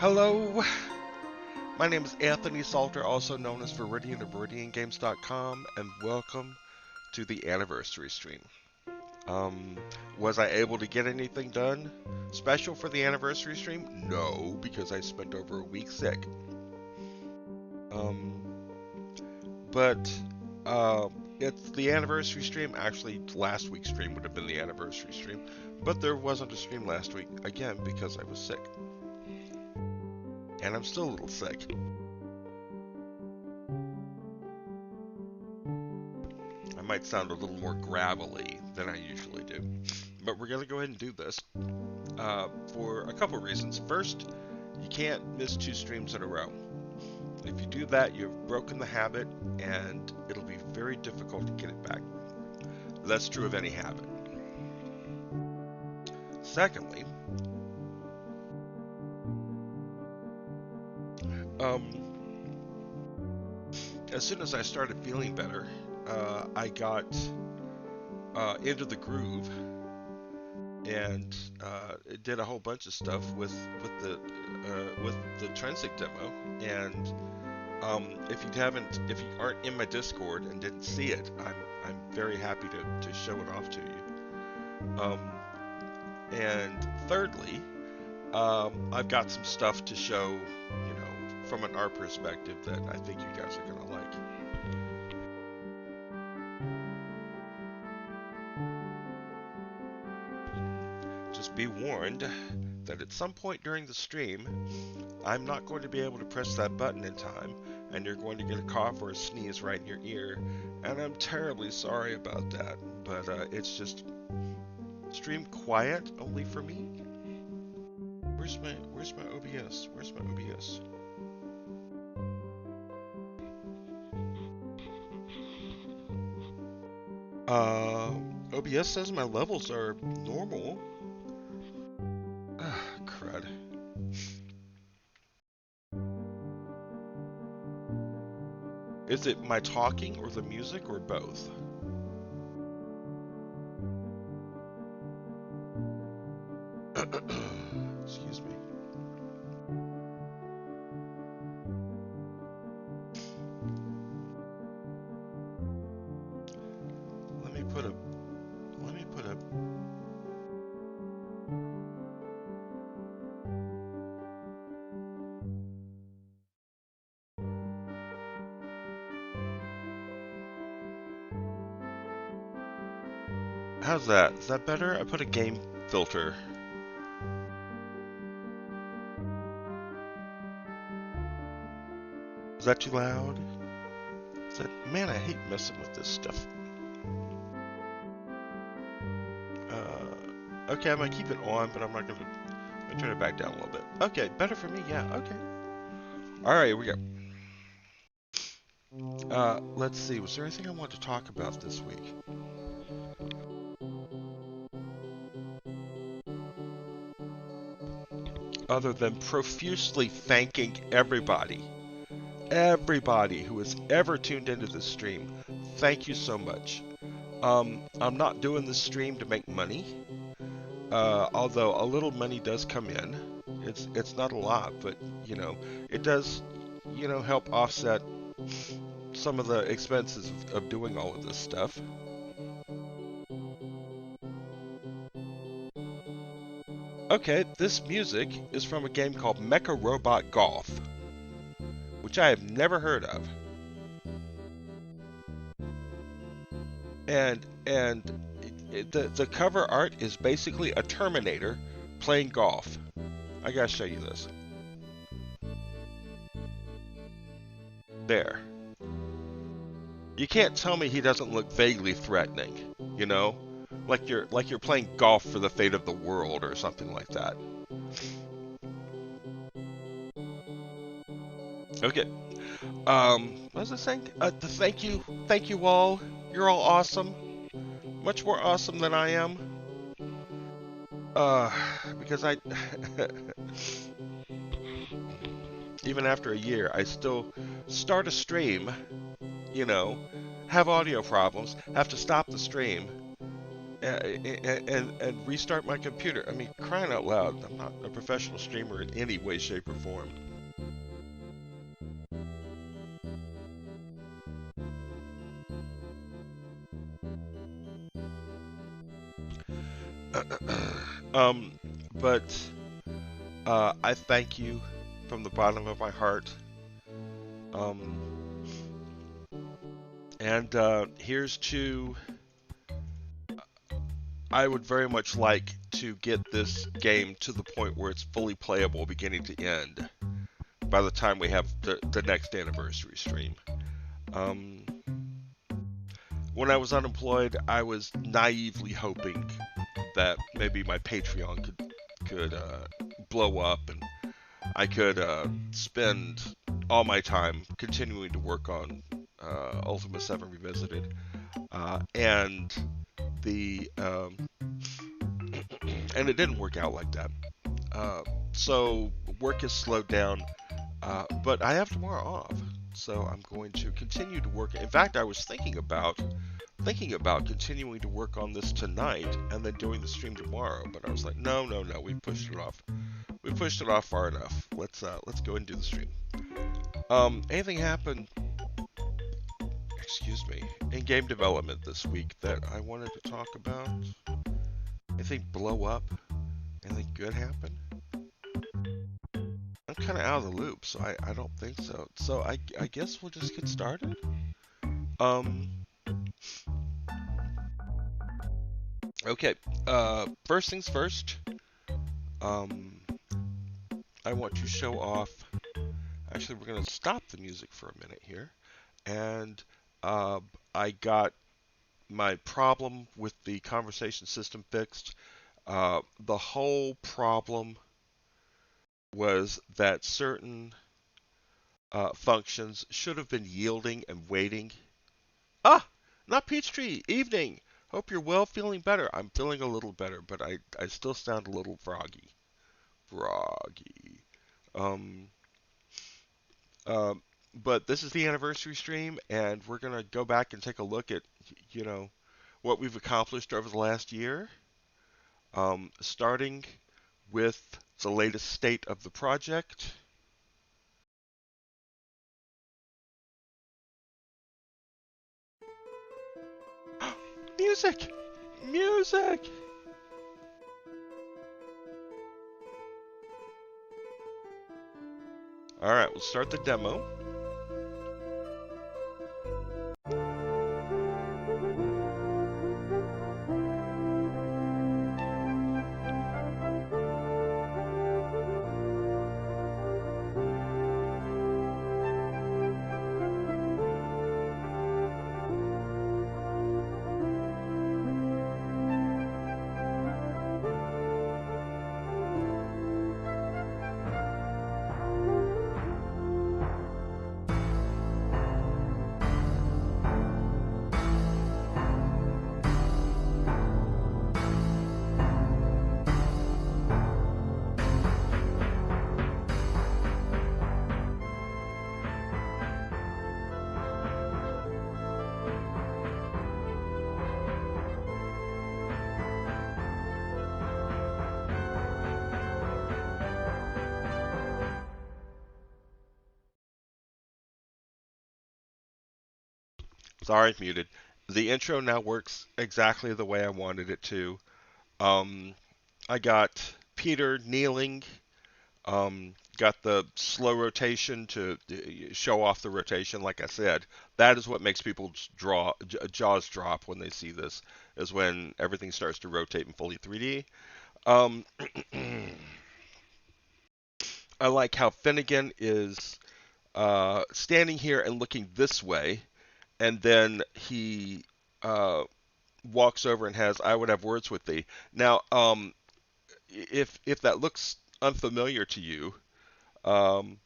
Hello, my name is Anthony Salter, also known as Viridian of ViridianGames.com, and welcome to the anniversary stream. Was I able to get anything done special for the anniversary stream? No, because I spent over a week sick. But it's the anniversary stream. Actually, last week's stream would have been the anniversary stream, but there wasn't a stream last week, again, because I was sick. And I'm still a little sick. I might sound a little more gravelly than I usually do. But we're going to go ahead and do this for a couple reasons. First, you can't miss 2 streams in a row. If you do that, you've broken the habit, and it'll be very difficult to get it back. That's true of any habit. Secondly, as soon as I started feeling better, I got into the groove and did a whole bunch of stuff with the Intrinsic demo. And if you aren't in my Discord and didn't see it, I'm very happy to show it off to you. And thirdly, I've got some stuff to show, from an art perspective that I think you guys are gonna like. Just be warned that at some point during the stream, I'm not going to be able to press that button in time, and you're going to get a cough or a sneeze right in your ear, and I'm terribly sorry about that, but it's just stream quiet only for me. Where's my OBS? Where's my OBS? OBS says my levels are normal. Crud. Is it my talking or the music or both? Excuse me. Let me put a How's that? Is that better? I put a game filter. Is that too loud? Man, I hate messing with this stuff. Okay, I'm gonna keep it on, but I'm gonna turn it back down a little bit. Okay, better for me, yeah, okay. Alright, here we go. Let's see, was there anything I wanted to talk about this week? Other than profusely thanking everybody who has ever tuned into this stream. Thank you so much. I'm not doing this stream to make money, although a little money does come in. It's not a lot, but it does help offset some of the expenses of doing all of this stuff. Okay, this music is from a game called Mecha Robot Golf, which I have never heard of. And the cover art is basically a Terminator playing golf. I gotta show you this. There. You can't tell me he doesn't look vaguely threatening, like you're playing golf for the fate of the world or something like that. Okay. What was I saying? Thank you all. You're all awesome. Much more awesome than I am. Because even after a year, I still start a stream, have audio problems, have to stop the stream, and restart my computer. I mean, crying out loud! I'm not a professional streamer in any way, shape, or form. um, but I thank you from the bottom of my heart. Um, and here's to. I would very much like to get this game to the point where it's fully playable beginning to end by the time we have the next anniversary stream. Um, when I was unemployed, I was naively hoping that maybe my Patreon could blow up and I could spend all my time continuing to work on Ultima 7 Revisited, and the and it didn't work out like that. Uh, so work has slowed down, but I have tomorrow off, so I'm going to continue to work. In fact, I was thinking about continuing to work on this tonight and then doing the stream tomorrow. But I was like, no, no, no, we pushed it off. We pushed it off far enough. Let's go and do the stream. Anything happened? Excuse me. In game development this week that I wanted to talk about? Anything blow up? Anything good happen? I'm kind of out of the loop, so I don't think so. So I guess we'll just get started. Um. Okay. First things first. Um. I want to show off. Actually, we're gonna stop the music for a minute here, and I got my problem with the conversation system fixed. The whole problem was that certain functions should have been yielding and waiting. Ah, not Peachtree. Evening. Hope you're well, feeling better. I'm feeling a little better, but I still sound a little froggy. Froggy. Um, um, but this is the anniversary stream, and we're gonna go back and take a look at, you know, what we've accomplished over the last year. Starting with the latest state of the project. Music! Music! Alright, we'll start the demo. Sorry, muted. The intro now works exactly the way I wanted it to. Um, I got Peter kneeling, got the slow rotation to show off the rotation. Like I said, that is what makes people's jaws drop when they see this, is when everything starts to rotate in fully 3D. Um, I like how Finnegan is standing here and looking this way, and then he uh, walks over and has "I would have words with thee." Now, if that looks unfamiliar to you, um,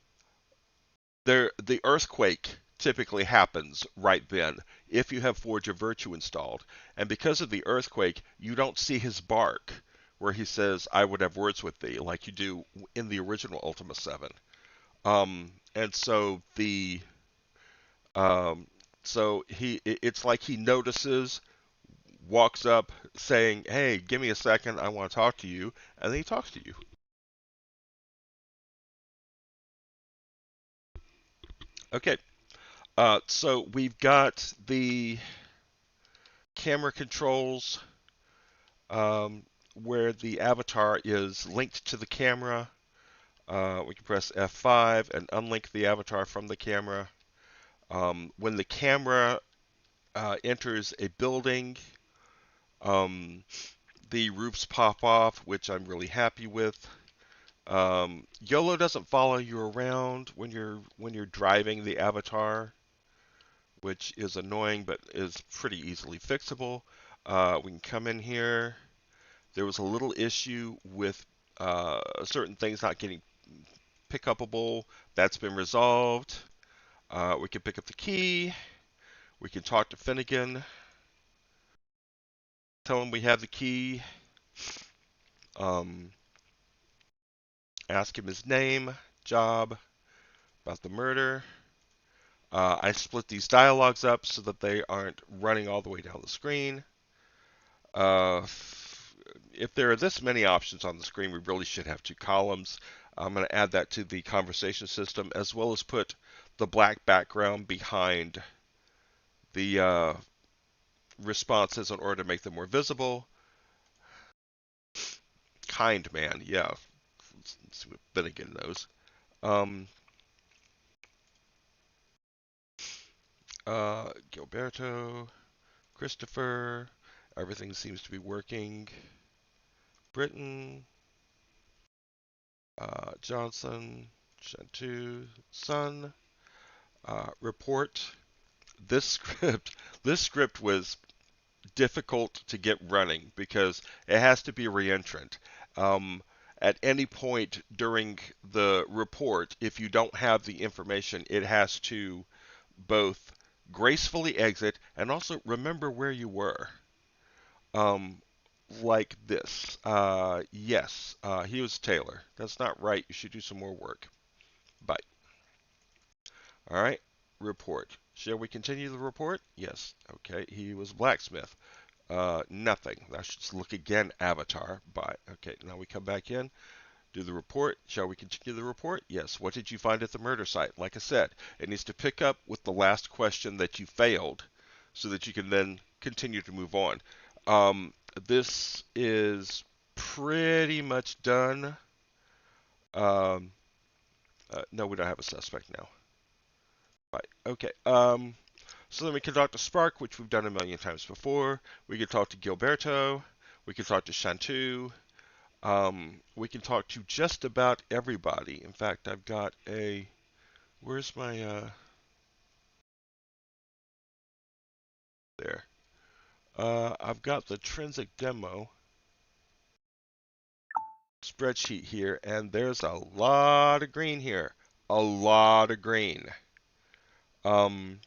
the earthquake typically happens right then if you have Forge of Virtue installed, and because of the earthquake, you don't see his bark where he says "I would have words with thee" like you do in the original Ultima 7. And so um, it's like he notices walks up saying, "Hey, give me a second, I want to talk to you," and then he talks to you. Okay, so we've got the camera controls where the avatar is linked to the camera. We can press F5 and unlink the avatar from the camera. When the camera enters a building, um, the roofs pop off, which I'm really happy with. YOLO doesn't follow you around when you're driving the avatar, which is annoying, but is pretty easily fixable. We can come in here. There was a little issue with certain things not getting pick upable. That's been resolved. We can pick up the key. We can talk to Finnegan. Tell him we have the key. Um, ask him his name, job, about the murder. I split these dialogues up so that they aren't running all the way down the screen. Uh, if there are this many options on the screen, we really should have two columns. I'm going to add that to the conversation system, as well as put the black background behind the responses in order to make them more visible. Kind man, yeah. Let's see what Finnegan knows. Um, Gilberto, Christopher, everything seems to be working. Britain, Johnson, Chantu, Sun, report. This script, this script was difficult to get running because it has to be reentrant. Um, at any point during the report, if you don't have the information, it has to both gracefully exit and also remember where you were. Um, like this. Yes, he was Taylor. That's not right. You should do some more work. Bye. All right. Report. Shall we continue the report? Yes. Okay. He was blacksmith. Nothing. Let's just look again. Avatar. Bye. Okay. Now we come back in. Do the report. Shall we continue the report? Yes. What did you find at the murder site? Like I said, it needs to pick up with the last question that you failed so that you can then continue to move on. This is pretty much done. Um, no, we don't have a suspect now. Right. Okay. So then we can talk to Spark, which we've done a million times before. We can talk to Gilberto. We can talk to Shantu. We can talk to just about everybody. In fact, I've got a. Where's my. There. I've got the Trinsic demo spreadsheet here, and there's a lot of green here. A lot of green. Um,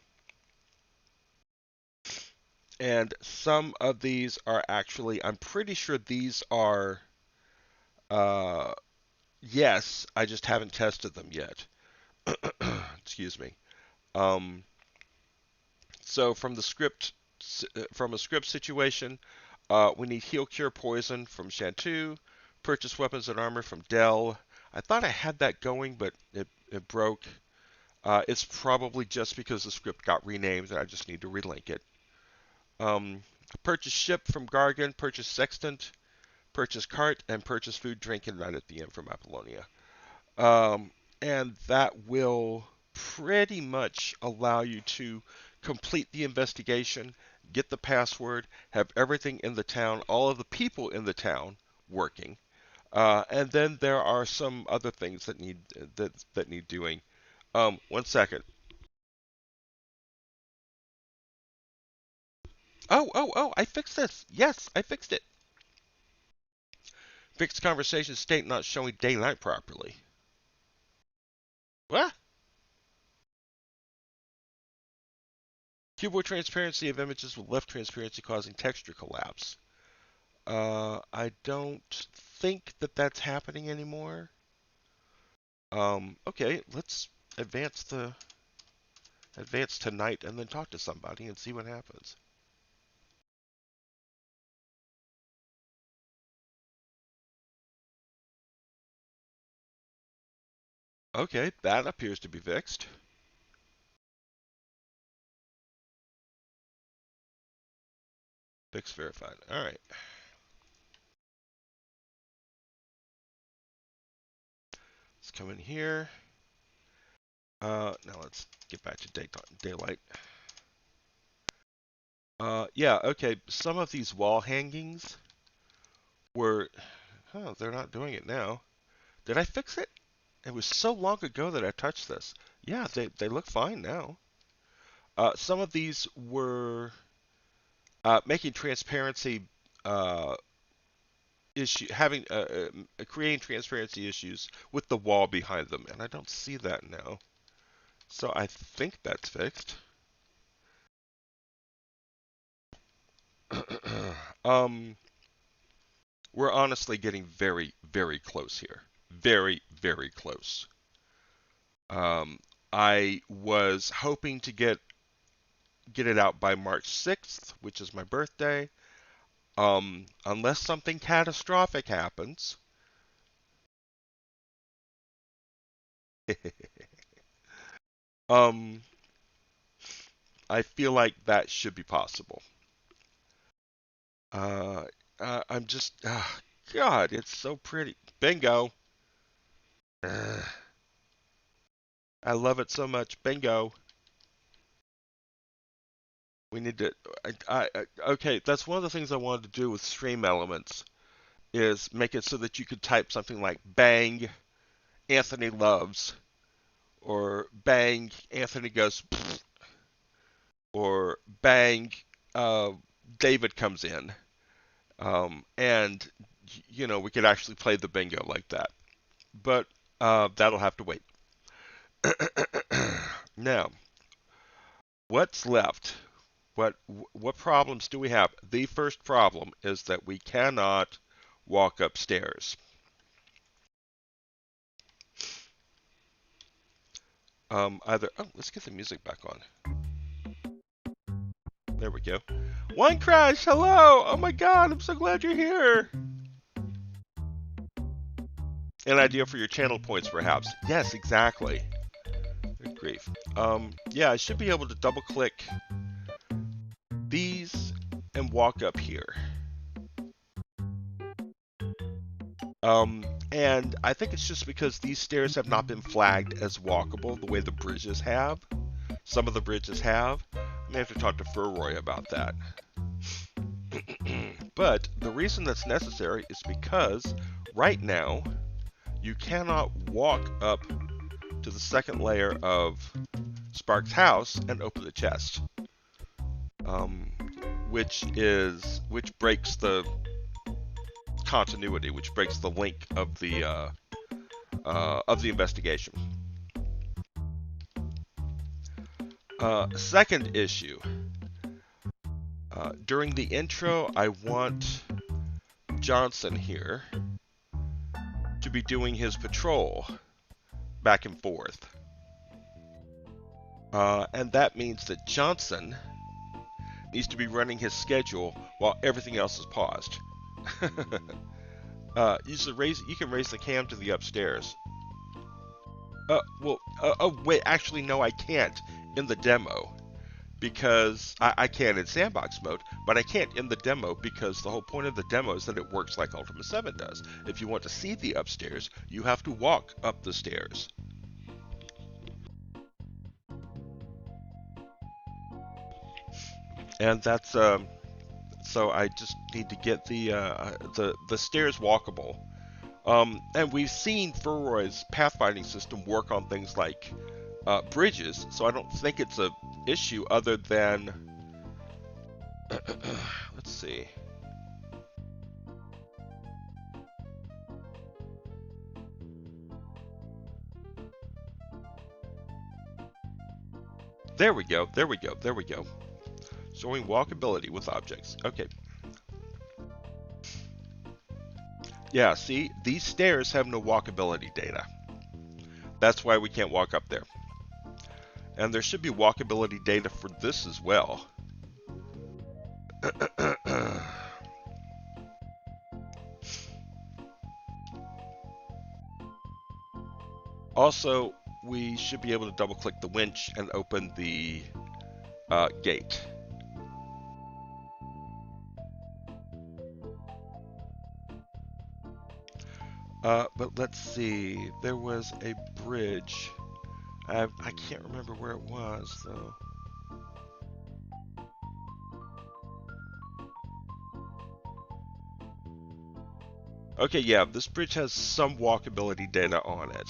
and some of these are actually, I'm pretty sure these are, uh, yes, I just haven't tested them yet. Excuse me. Um, so from a script situation, we need heal, cure, poison from Shantu, purchase weapons and armor from Dell. I thought I had that going, but it broke. It's probably just because the script got renamed and I just need to relink it. Purchase ship from Gargan, purchase sextant, purchase cart, and purchase food, drink, and night at the inn from Apollonia. Um, and that will pretty much allow you to complete the investigation, get the password, have everything in the town, all of the people in the town working. And then there are some other things that need doing. 1 second. Oh! I fixed this. Yes, I fixed it. Fixed conversation state not showing daylight properly. What? Keyboard transparency of images with left transparency causing texture collapse. I don't think that that's happening anymore. Okay, let's advance the advance tonight and then talk to somebody and see what happens. Okay, that appears to be fixed. Fix verified. All right. Let's come in here. Now let's get back to daylight. Yeah, okay. Some of these wall hangings were, they're not doing it now. Did I fix it? It was so long ago that I touched this. Yeah, they look fine now. Some of these were making transparency uh, creating transparency issues with the wall behind them, and I don't see that now. So I think that's fixed. um, we're honestly getting very, very close here. Very, very close. Um, I was hoping to get it out by March 6th, which is my birthday. Unless something catastrophic happens. um, I feel like that should be possible. Uh, I'm just, God, it's so pretty. Bingo. Uh, I love it so much. Bingo. We need to. Okay, that's one of the things I wanted to do with stream elements is make it so that you could type something like "bang Anthony loves" or "bang Anthony goes," or "bang uh, David comes in," and we could actually play the bingo like that. But that'll have to wait. Now, what's left? What problems do we have? The first problem is that we cannot walk upstairs. Let's get the music back on. There we go. One Crash, hello! Oh my god, I'm so glad you're here! An idea for your channel points, perhaps? Yes, exactly. Good grief. Yeah, I should be able to double click these and walk up here. And I think it's just because these stairs have not been flagged as walkable the way the bridges have. Some of the bridges have. I may have to talk to Furroy about that. But the reason that's necessary is because right now you cannot walk up to the second layer of Spark's house and open the chest, which breaks the continuity, which breaks the link of the investigation. Second issue. During the intro, I want Johnson here to be doing his patrol back and forth. And that means that Johnson needs to be running his schedule while everything else is paused. You can raise the cam to the upstairs. Wait, actually, no, I can't in the demo. Because I can in sandbox mode, but I can't in the demo because the whole point of the demo is that it works like Ultima 7 does. If you want to see the upstairs, you have to walk up the stairs. And that's so I just need to get the stairs walkable. And we've seen Furroy's pathfinding system work on things like bridges, so I don't think it's a issue other than let's see. There we go. There we go. There we go. Showing walkability with objects. Okay. Yeah, see, these stairs have no walkability data. That's why we can't walk up there. And there should be walkability data for this as well. Also, we should be able to double click the winch and open the gate. But let's see. There was a bridge. I can't remember where it was though. Okay, yeah, this bridge has some walkability data on it.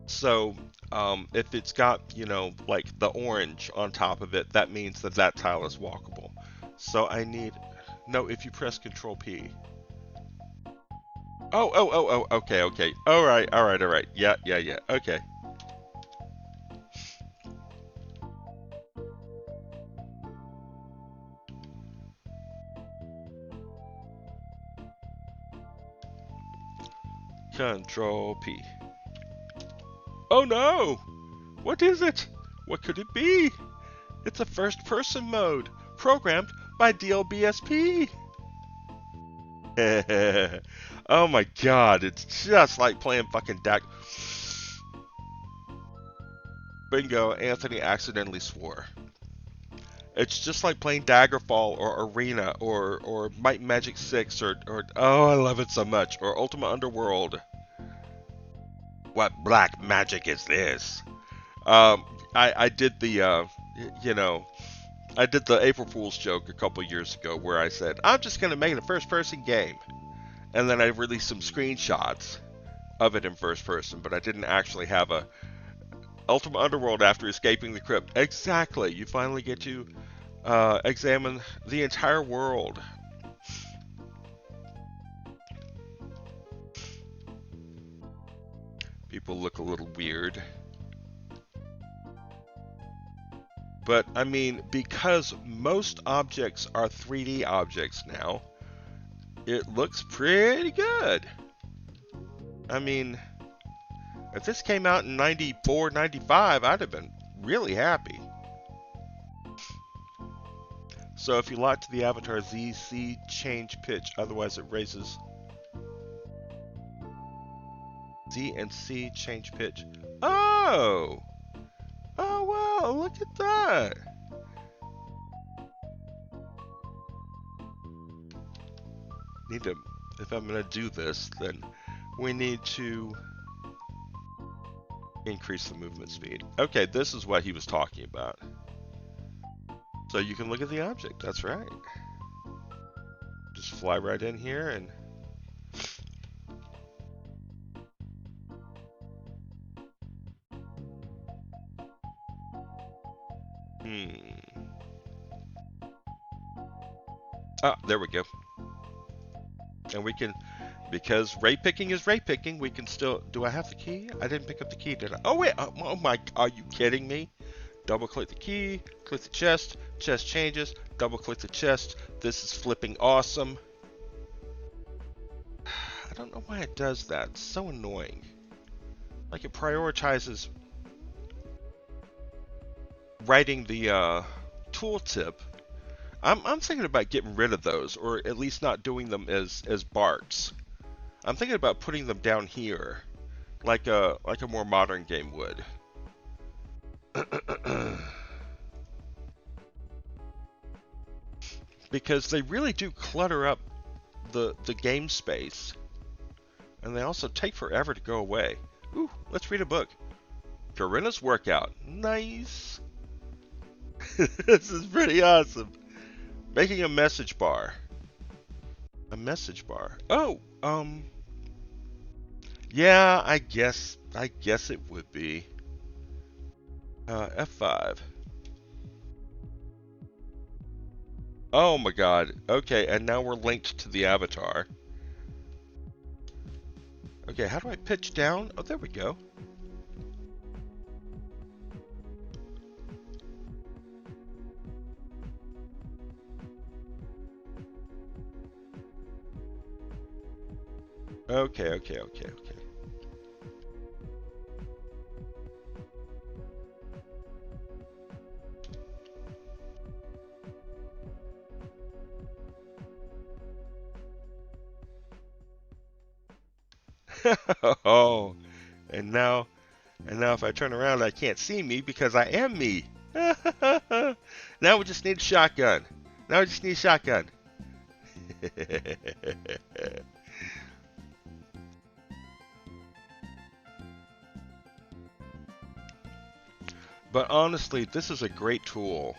So, if it's got, you know, like the orange on top of it, that means that that tile is walkable. So I need, no, if you press Control P. Oh, okay, okay. All right. Yeah, okay. Control P. Oh no! What is it? What could it be? It's a first-person mode, programmed by DLBSP. Oh my god, it's just like playing fucking Dak. Bingo, Anthony accidentally swore. It's just like playing Daggerfall or Arena or Might and Magic 6 or oh, I love it so much, or Ultima Underworld. What black magic is this? I did the you know, I did the April Fool's joke a couple years ago where I said I'm just gonna make it a first-person game, and then I released some screenshots of it in first person, but I didn't actually have a Ultima Underworld after escaping the crypt. Exactly, you finally get to examine the entire world. People look a little weird. But, I mean, because most objects are 3D objects now, it looks pretty good. I mean, if this came out in 94, 95, I'd have been really happy. So if you lock to the avatar Z, C, change pitch, otherwise it raises. Z and C, change pitch. Oh! Oh, wow, look at that! Need to, if I'm gonna do this, then we need to increase the movement speed. Okay, this is what he was talking about. So you can look at the object, that's right. Just fly right in here and Ah, there we go. And we can, because ray picking is ray picking, we can still, do I have the key? I didn't pick up the key, did I? Oh wait, oh my, are you kidding me? Double click the key, click the chest, chest changes, double click the chest. This is flipping awesome. I don't know why it does that. It's so annoying. Like it prioritizes writing the tooltip. I'm thinking about getting rid of those, or at least not doing them as barks. I'm thinking about putting them down here, like a more modern game would. Because they really do clutter up the game space, and they also take forever to go away. Ooh, let's read a book. Corinna's workout. Nice. This is pretty awesome. Making a message bar. A message bar. Oh, yeah, I guess it would be. F5. Oh my god. Okay, and now we're linked to the avatar. Okay, how do I pitch down? Oh, there we go. Okay. Oh, and now, if I turn around, I can't see me because I am me. Now we just need a shotgun. Now we just need a shotgun. But honestly, this is a great tool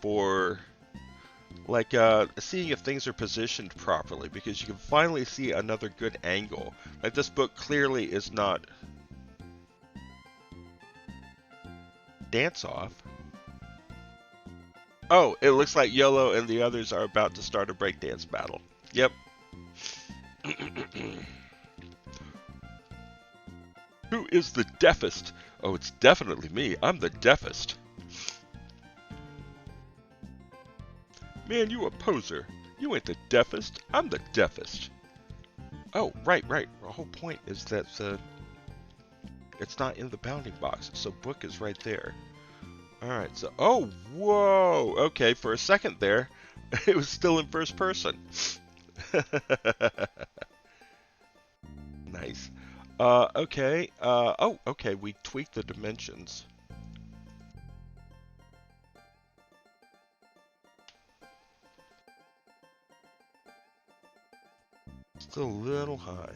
for like seeing if things are positioned properly, because you can finally see another good angle. Like this book clearly is not dance off. Oh, it looks like Yolo and the others are about to start a breakdance battle. Yep. Who is the deafest? Oh, it's definitely me. I'm the deafest. Man, you a poser. You ain't the deafest. I'm the deafest. Oh, right. The whole point is that it's not in the bounding box, so book is right there. Alright, so... Oh, whoa! Okay, for a second there, it was still in first person. Nice. Okay. Oh, okay, we tweaked the dimensions. Still a little high.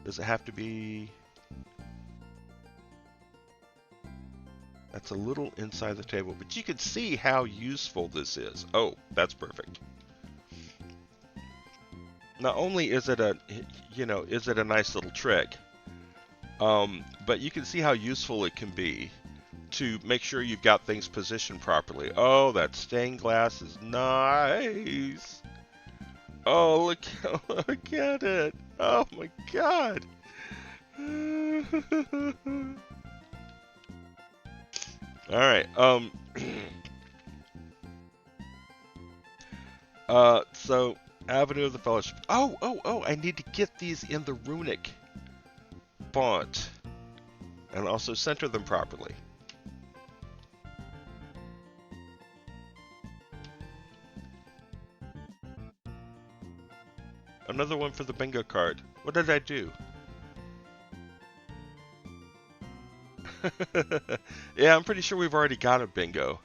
Does it have to be... That's a little inside the table, but you can see how useful this is. Oh, that's perfect. Not only is it a, is it a nice little trick, but you can see how useful it can be to make sure you've got things positioned properly. Oh, that stained glass is nice. Oh, look at it. Oh my God. All right. So Avenue of the Fellowship. Oh, I need to get these in the runic font and also center them properly. Another one for the bingo card. What did I do? Yeah, I'm pretty sure we've already got a bingo.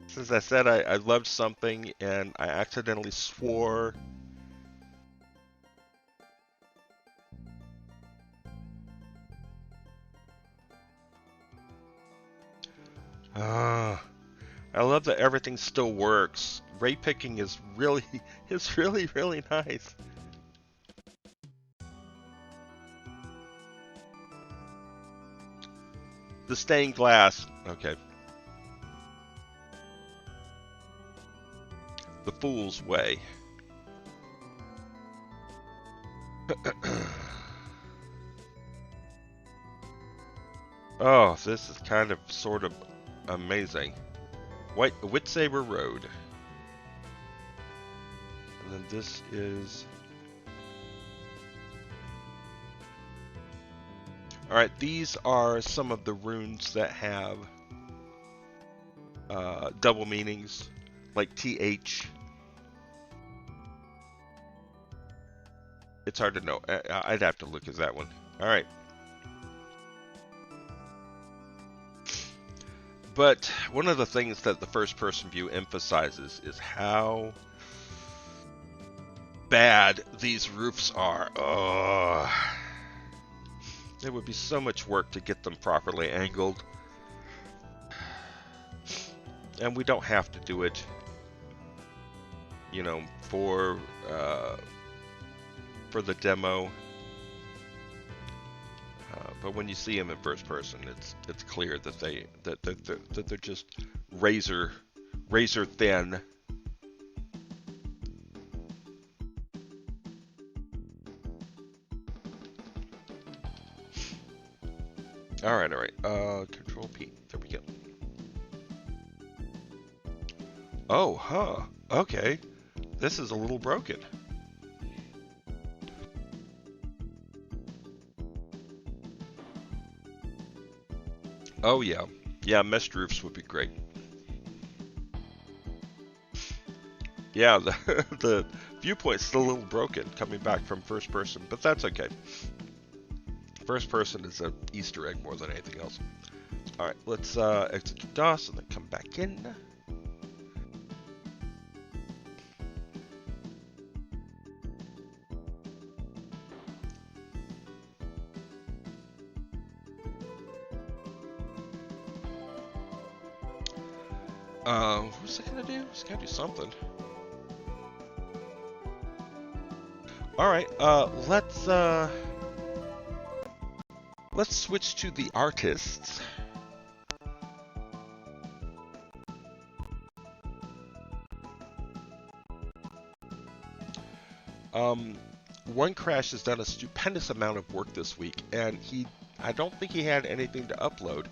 Since I said I loved something and I accidentally swore. I love that everything still works. Ray picking is really nice. The stained glass. Okay. The fool's way. Oh, this is kind of sort of amazing. Whitsaber Road. And then this is... Alright, these are some of the runes that have double meanings, like TH. It's hard to know. I'd have to look at that one. Alright. But one of the things that the first person view emphasizes is how bad these roofs are. Oh. It would be so much work to get them properly angled. And we don't have to do it, for the demo. But when you see them in first person, it's clear that they're just razor thin. All right. Control P. There we go. Oh, huh. Okay. This is a little broken. Oh yeah. Yeah, meshed roofs would be great. Yeah, the Viewpoint's still a little broken coming back from first person, but that's okay. First person is an Easter egg more than anything else. Alright, let's exit DOS and then come back in. What's it gonna do? It's gonna do something. Alright, let's switch to the artists. One Crash has done a stupendous amount of work this week, and I don't think he had anything to upload,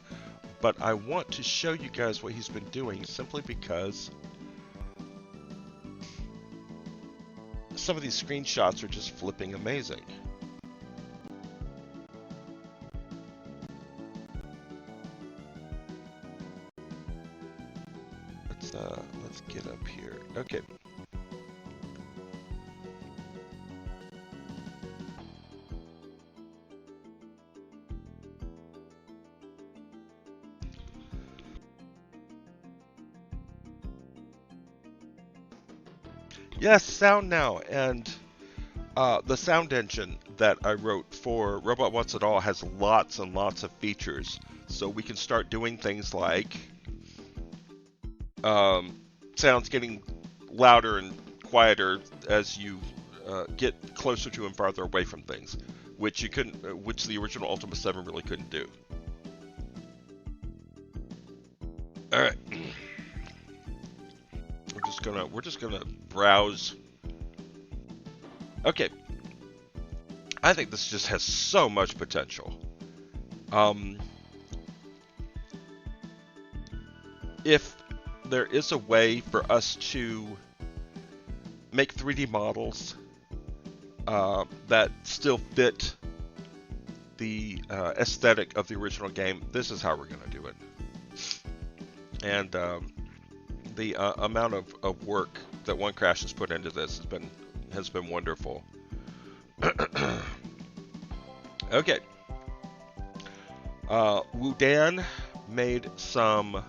but I want to show you guys what he's been doing simply because some of these screenshots are just flipping amazing. Let's get up here. Okay. Yes, sound now, and the sound engine that I wrote for Robot Wants It All has lots and lots of features, so we can start doing things like sounds getting louder and quieter as you get closer to and farther away from things, which you couldn't, which the original Ultima 7 really couldn't do. All right. We're just gonna browse. Okay. I think this just has so much potential. If there is a way for us to make 3D models that still fit the aesthetic of the original game, this is how we're gonna do it. And the amount of work that One Crash has put into this has been wonderful. Okay. Wudan made some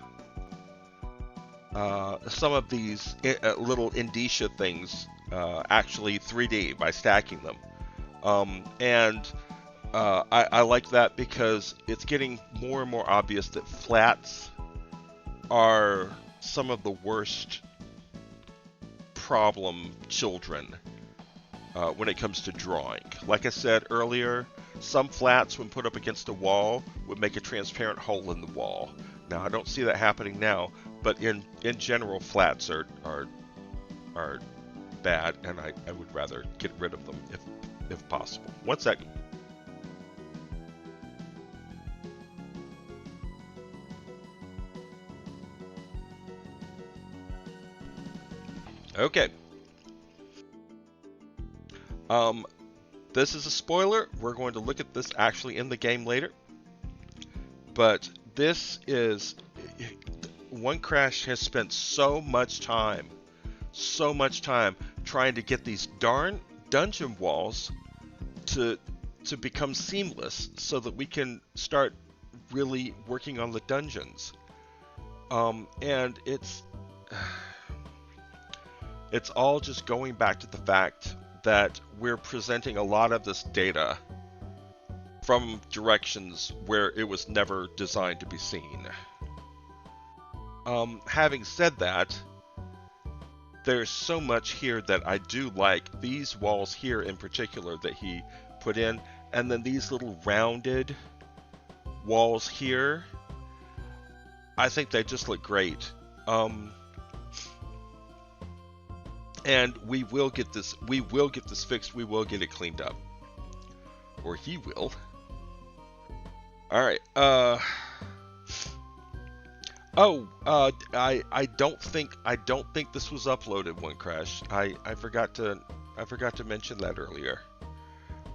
of these little indicia things actually 3D by stacking them, and I like that because it's getting more and more obvious that flats are some of the worst problem children when it comes to drawing. Like I said earlier, some flats when put up against a wall would make a transparent hole in the wall. Now I don't see that happening now, but in general flats are bad, and I would rather get rid of them if possible. One second. Okay. This is a spoiler. We're going to look at this actually in the game later. But this is... One Crash has spent so much time trying to get these darn dungeon walls to become seamless so that we can start really working on the dungeons. And it's all just going back to the fact that we're presenting a lot of this data from directions where it was never designed to be seen. Having said that, there's so much here that I do like. These walls here in particular that he put in, and then these little rounded walls here, I think they just look great. And we will get this fixed. We will get it cleaned up, or he will. All right. I don't think this was uploaded, One Crash. I forgot to mention that earlier.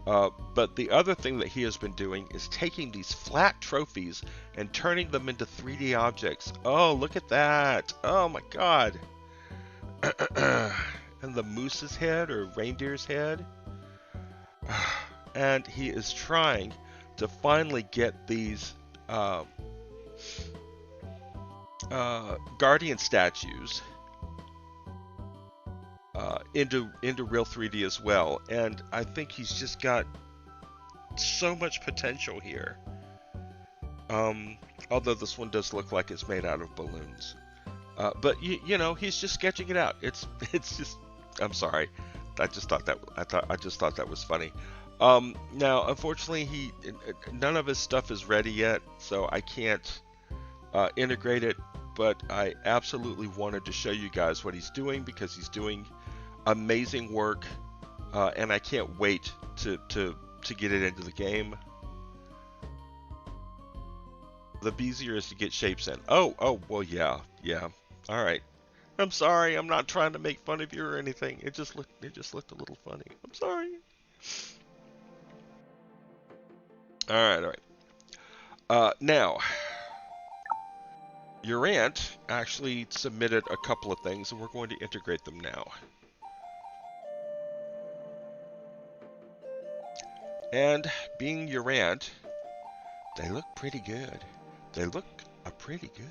But the other thing that he has been doing is taking these flat trophies and turning them into 3D objects. Oh, look at that! Oh my God! and the moose's head or reindeer's head. And he is trying to finally get these guardian statues into real 3D as well. And I think he's just got so much potential here. Although this one does look like it's made out of balloons. But you know, he's just sketching it out. It's just, I'm sorry. I just thought that was funny. Now, unfortunately, none of his stuff is ready yet, so I can't integrate it. But I absolutely wanted to show you guys what he's doing, because he's doing amazing work, and I can't wait to get it into the game. The easier is to get shapes in. Oh, well, yeah. All right. I'm sorry. I'm not trying to make fun of you or anything. It just looked a little funny. I'm sorry. All right. Now, your aunt actually submitted a couple of things, and we're going to integrate them now. And being your aunt, they look pretty good. They look pretty good.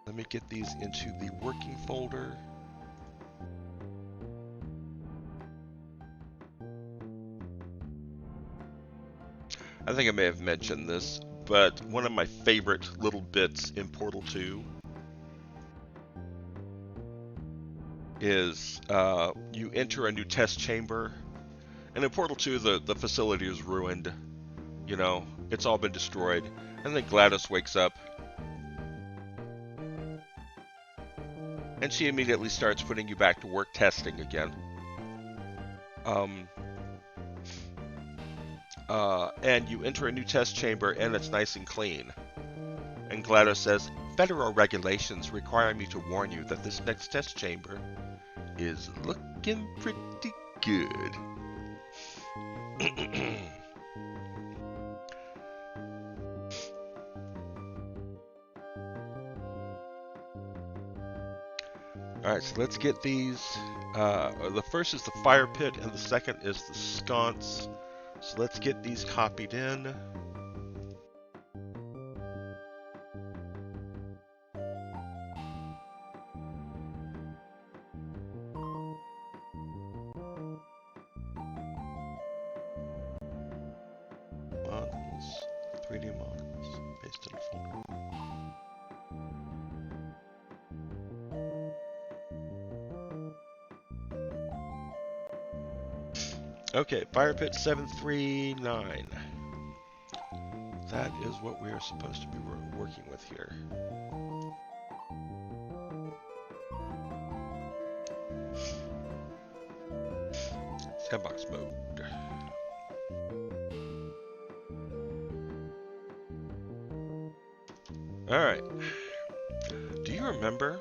Let me get these into the working folder. I think I may have mentioned this, but one of my favorite little bits in Portal 2 is you enter a new test chamber. And in Portal 2, the facility is ruined. You know, it's all been destroyed. And then Gladys wakes up. And she immediately starts putting you back to work testing again. And you enter a new test chamber, and it's nice and clean. And GLaDOS says, "Federal regulations require me to warn you that this next test chamber is looking pretty good." Alright, so let's get these. The first is the fire pit, and the second is the sconce. So let's get these copied in. Models, 3D models, paste in folder. Okay, Fire Pit 739. That is what we are supposed to be working with here. Sandbox mode. Alright. Do you remember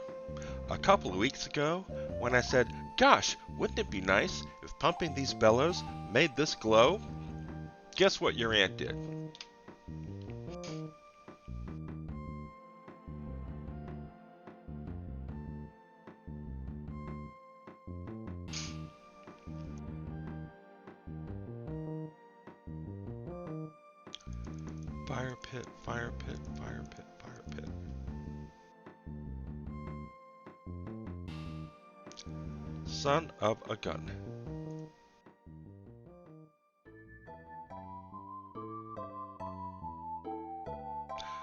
a couple of weeks ago when I said, "Gosh, wouldn't it be nice if pumping these bellows made this glow?" Guess what your aunt did? Fire pit, fire pit, fire pit, fire pit. Son of a gun.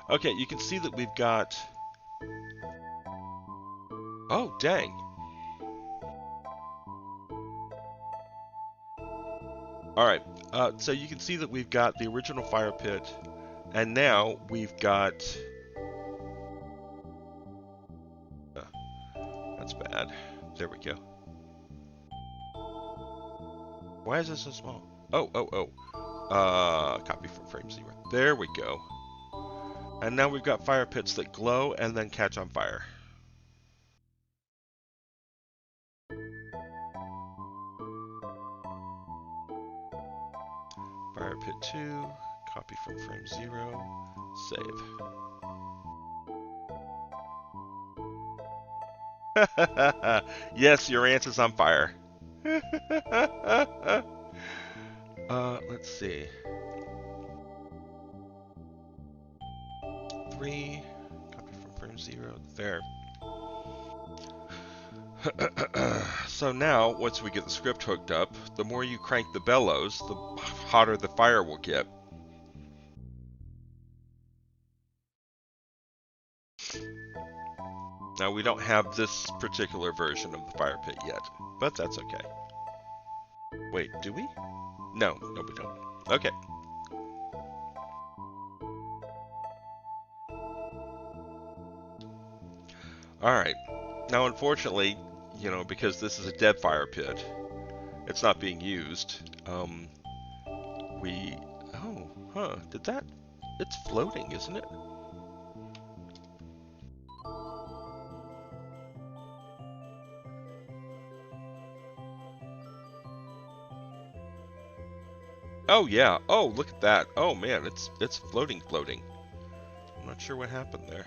Okay, you can see that we've got... Oh, dang. Alright, so you can see that we've got the original fire pit, and now we've got... that's bad. There we go. Why is this so small? Copy from frame 0. There we go. And now we've got fire pits that glow and then catch on fire. Fire pit 2, Copy from frame 0. Save. Yes, your ant is on fire. Let's see. 3. Copy from frame 0. There. So now, once we get the script hooked up, the more you crank the bellows, the hotter the fire will get. Now, we don't have this particular version of the fire pit yet, but that's okay. Wait, do we? No, we don't. Okay. Alright. Now, unfortunately, you know, because this is a dead fire pit, it's not being used. Did that? It's floating, isn't it? Oh yeah. Oh, look at that. Oh man, it's floating. I'm not sure what happened there.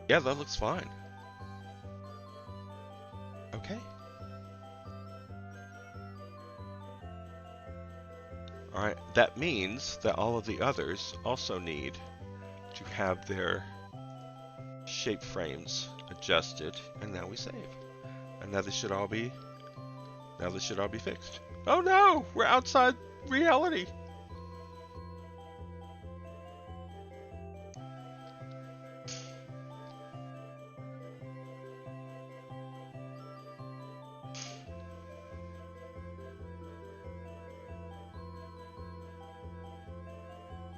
Yeah, that looks fine. Okay. Alright, that means that all of the others also need to have their shape frames adjusted, and now we save. And now they should all be fixed. Oh no! We're outside reality!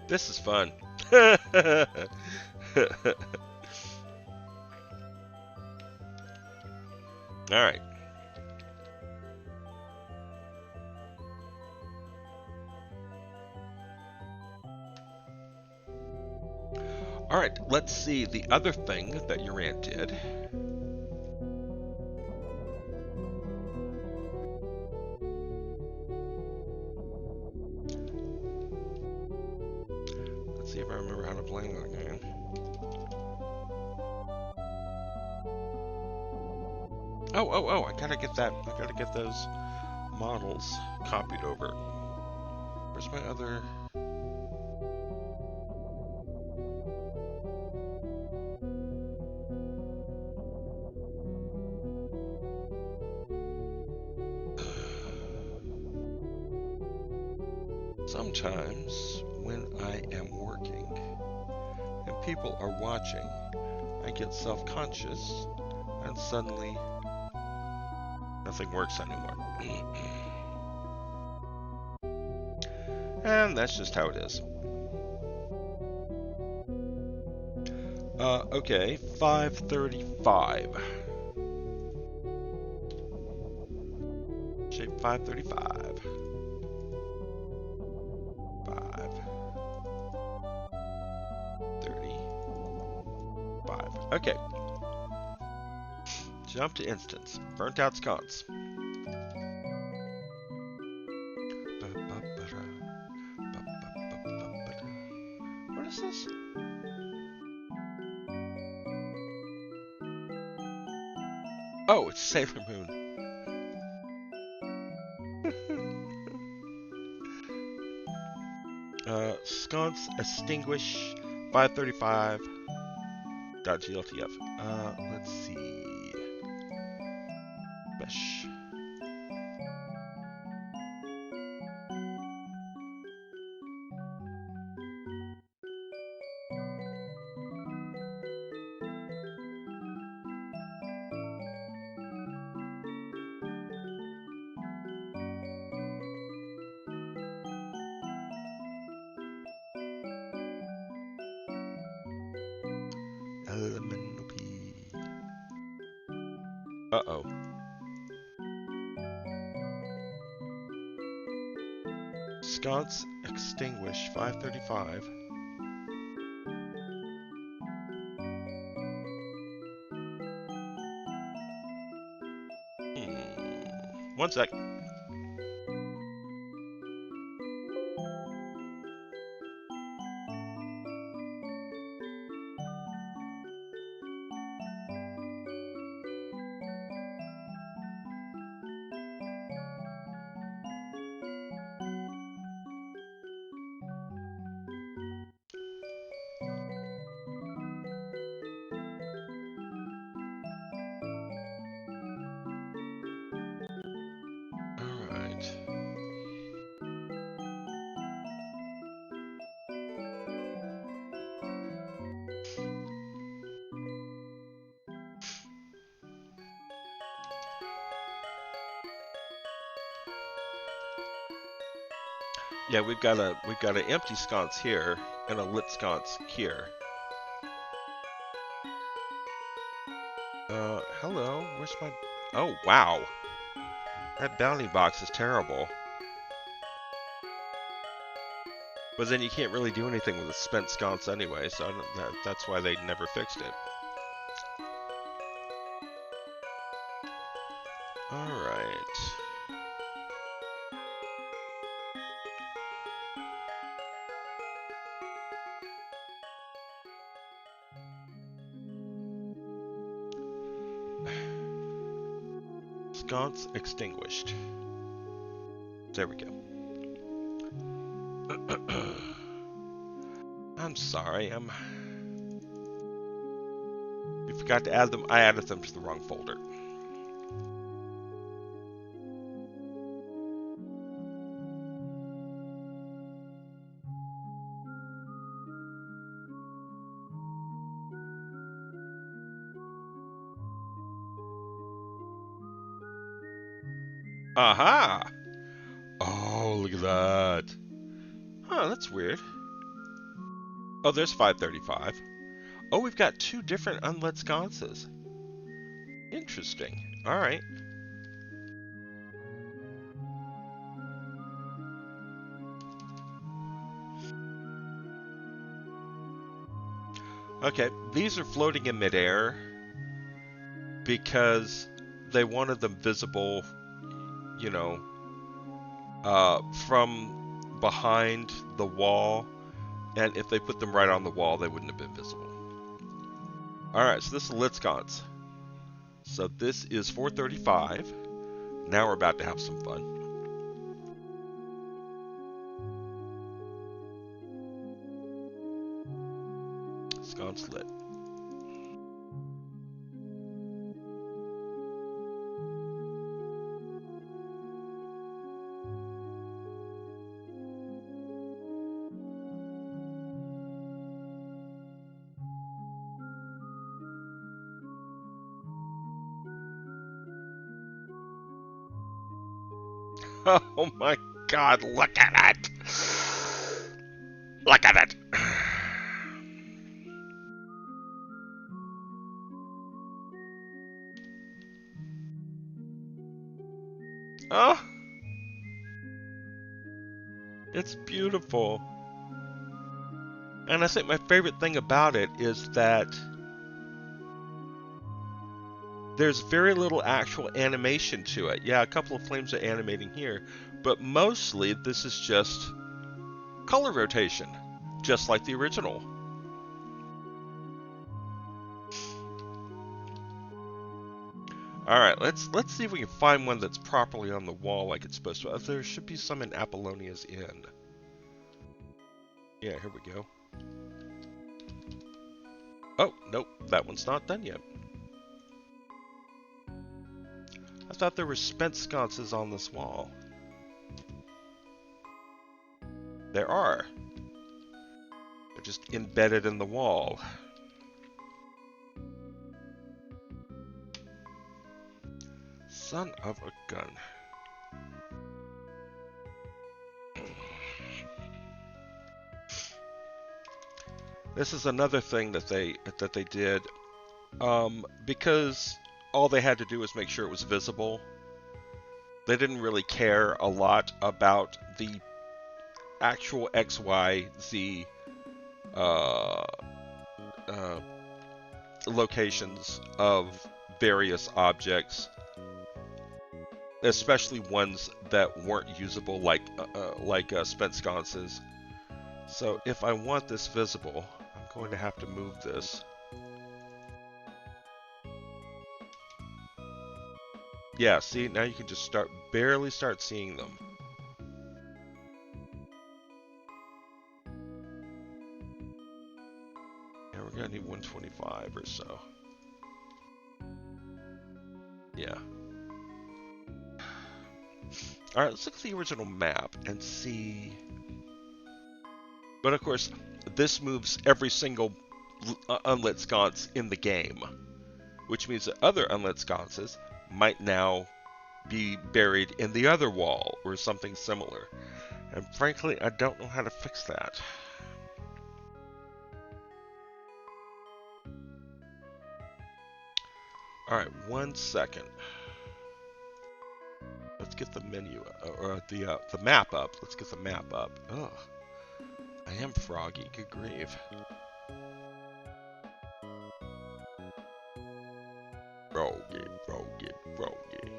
This is fun. Alright. Alright, let's see the other thing that your aunt did. Let's see if I remember how to play that game. Oh, I gotta get that. I gotta get those models copied over. Where's my other... Sometimes, when I am working and people are watching, I get self-conscious and suddenly nothing works anymore. And that's just how it is. Okay, 535. Shape 535. 535. Okay. Jump to instance. Burnt out sconce. What is this? Oh, it's Sailor Moon. Sconce extinguish 535.gltf. Let's see. Mesh. Uh-oh. Sconce extinguish 535. One sec. Yeah, we've got an empty sconce here and a lit sconce here. Hello, where's my... Oh, wow. That bounty box is terrible. But then you can't really do anything with a spent sconce anyway, so that's why they never fixed it. Alright. Sconce extinguished. There we go. I'm sorry, we forgot to add them. I added them to the wrong folder. Aha! Oh, look at that. Huh, that's weird. Oh, there's 535. Oh, we've got two different unlit sconces. Interesting. Alright. Okay, these are floating in midair because they wanted them visible, you know, from behind the wall, and if they put them right on the wall, they wouldn't have been visible. Alright, so this is lit sconce. So this is 435. Now we're about to have some fun. Sconce lit. Oh my god, look at it! Look at it! Oh! It's beautiful. And I think my favorite thing about it is that there's very little actual animation to it. Yeah, a couple of flames are animating here, but mostly this is just color rotation, just like the original. Alright, let's see if we can find one that's properly on the wall like it's supposed to. There should be some in Apollonia's Inn. Yeah, here we go. Oh, nope, that one's not done yet. I thought there were spent sconces on this wall. There are. They're just embedded in the wall. Son of a gun. This is another thing that they did, because all they had to do was make sure it was visible. They didn't really care a lot about the actual X, Y, Z locations of various objects. especially ones that weren't usable, like spent sconces. So if I want this visible, I'm going to have to move this. Yeah, see, now you can just barely start seeing them. And we're gonna need 125 or so. Yeah. All right, let's look at the original map and see. But of course, this moves every single unlit sconce in the game, which means that other unlit sconces might now be buried in the other wall or something similar. And frankly, I don't know how to fix that. All right, 1 second. Let's get the menu or the map up. Let's get the map up. Ugh, I am froggy. Good grief. Froggy, froggy, froggy.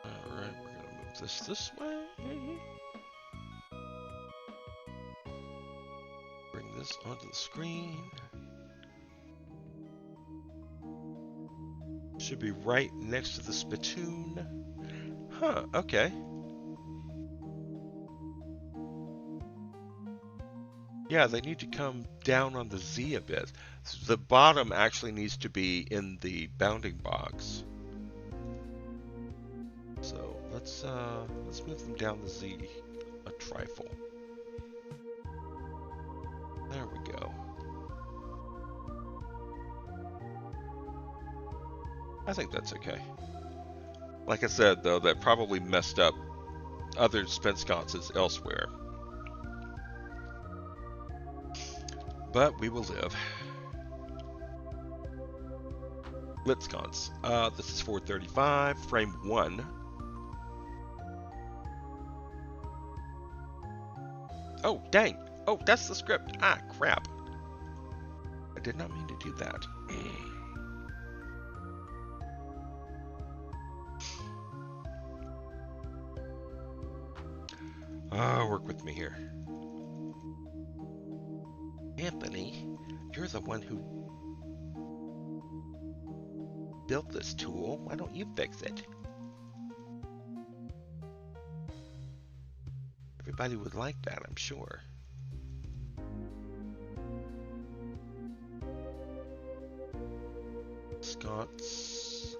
All right, we're gonna move this way. Bring this onto the screen. Should be right next to the spittoon. Huh, okay. Yeah, they need to come down on the Z a bit. So the bottom actually needs to be in the bounding box. So let's move them down the Z a trifle. There we go. I think that's okay. Like I said, though, that probably messed up other spent sconces elsewhere. But we will live. Lit sconce. This is 435, frame 1. Oh, dang. Oh, that's the script. Ah, crap. I did not mean to do that. Work with me here. Anthony, you're the one who built this tool. Why don't you fix it? Everybody would like that, I'm sure. Sconce.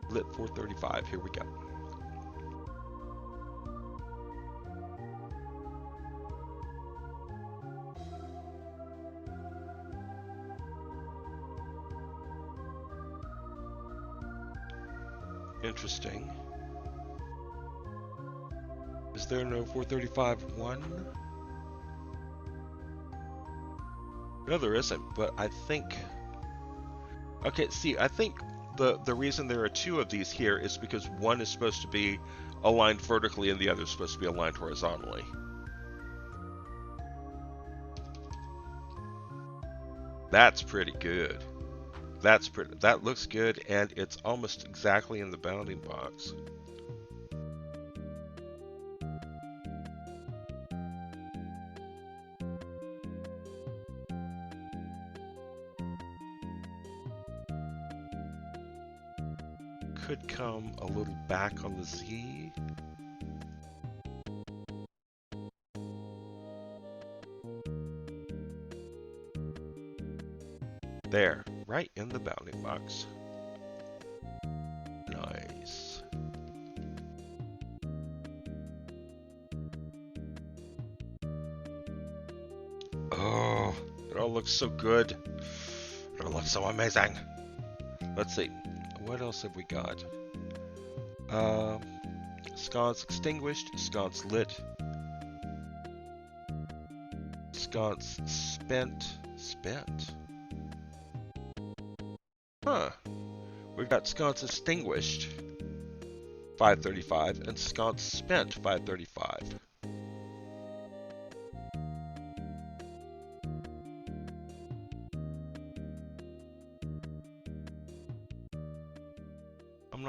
Lit 435. Here we go. Interesting. Is there no 435-1? No, there isn't, but I think... Okay, see, I think the reason there are 2 of these here is because one is supposed to be aligned vertically and the other is supposed to be aligned horizontally. That's pretty good. That looks good, and it's almost exactly in the bounding box. Could come a little back on the Z. There, right in the bounding box. Nice. Oh, it all looks so good. It all looks so amazing. Let's see. What else have we got? Sconce extinguished, sconce lit, sconce spent. Huh. We've got sconce extinguished, 535, and sconce spent, 535.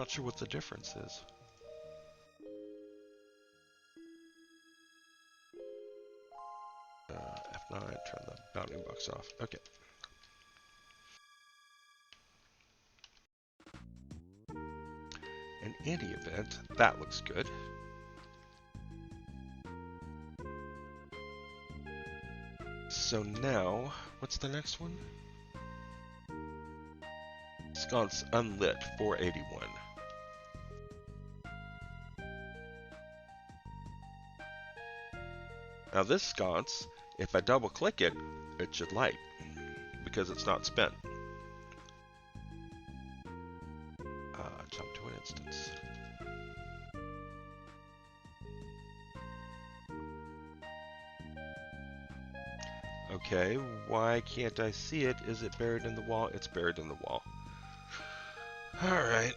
not sure what the difference is. F9, turn the bounding box off. Okay. In any event, that looks good. So now, what's the next one? Sconce unlit 481. Now this sconce, if I double click it, it should light because it's not spent. Jump to an instance. Okay, why can't I see it? Is it buried in the wall? It's buried in the wall. Alright.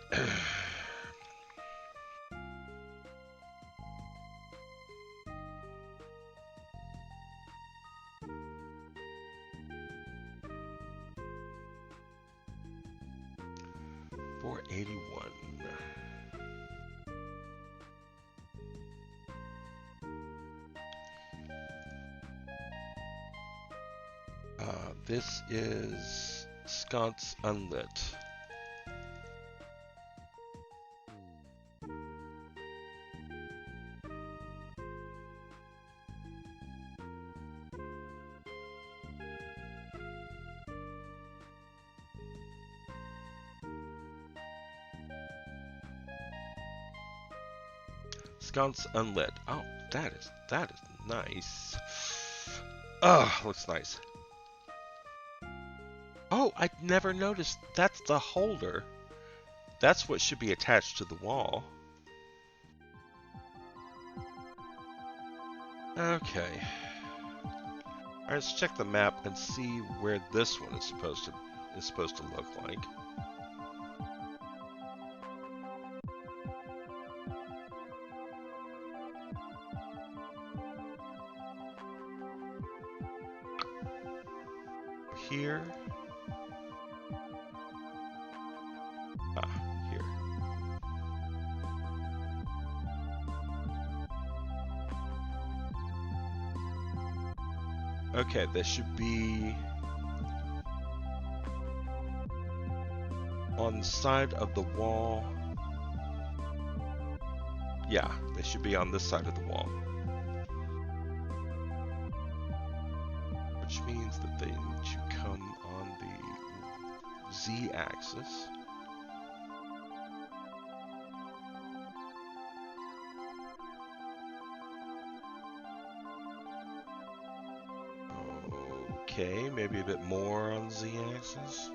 This is sconce unlit. Sconce unlit. Oh, that is nice. Oh, looks nice. Oh, I never noticed. That's the holder. That's what should be attached to the wall. Okay. Alright, let's check the map and see where this one is supposed to look like. Here. Here. Okay, this should be on the side of the wall. Yeah, they should be on this side of the wall. Which means that they need to come on the Z-axis. Okay, maybe a bit more on the Z-axis.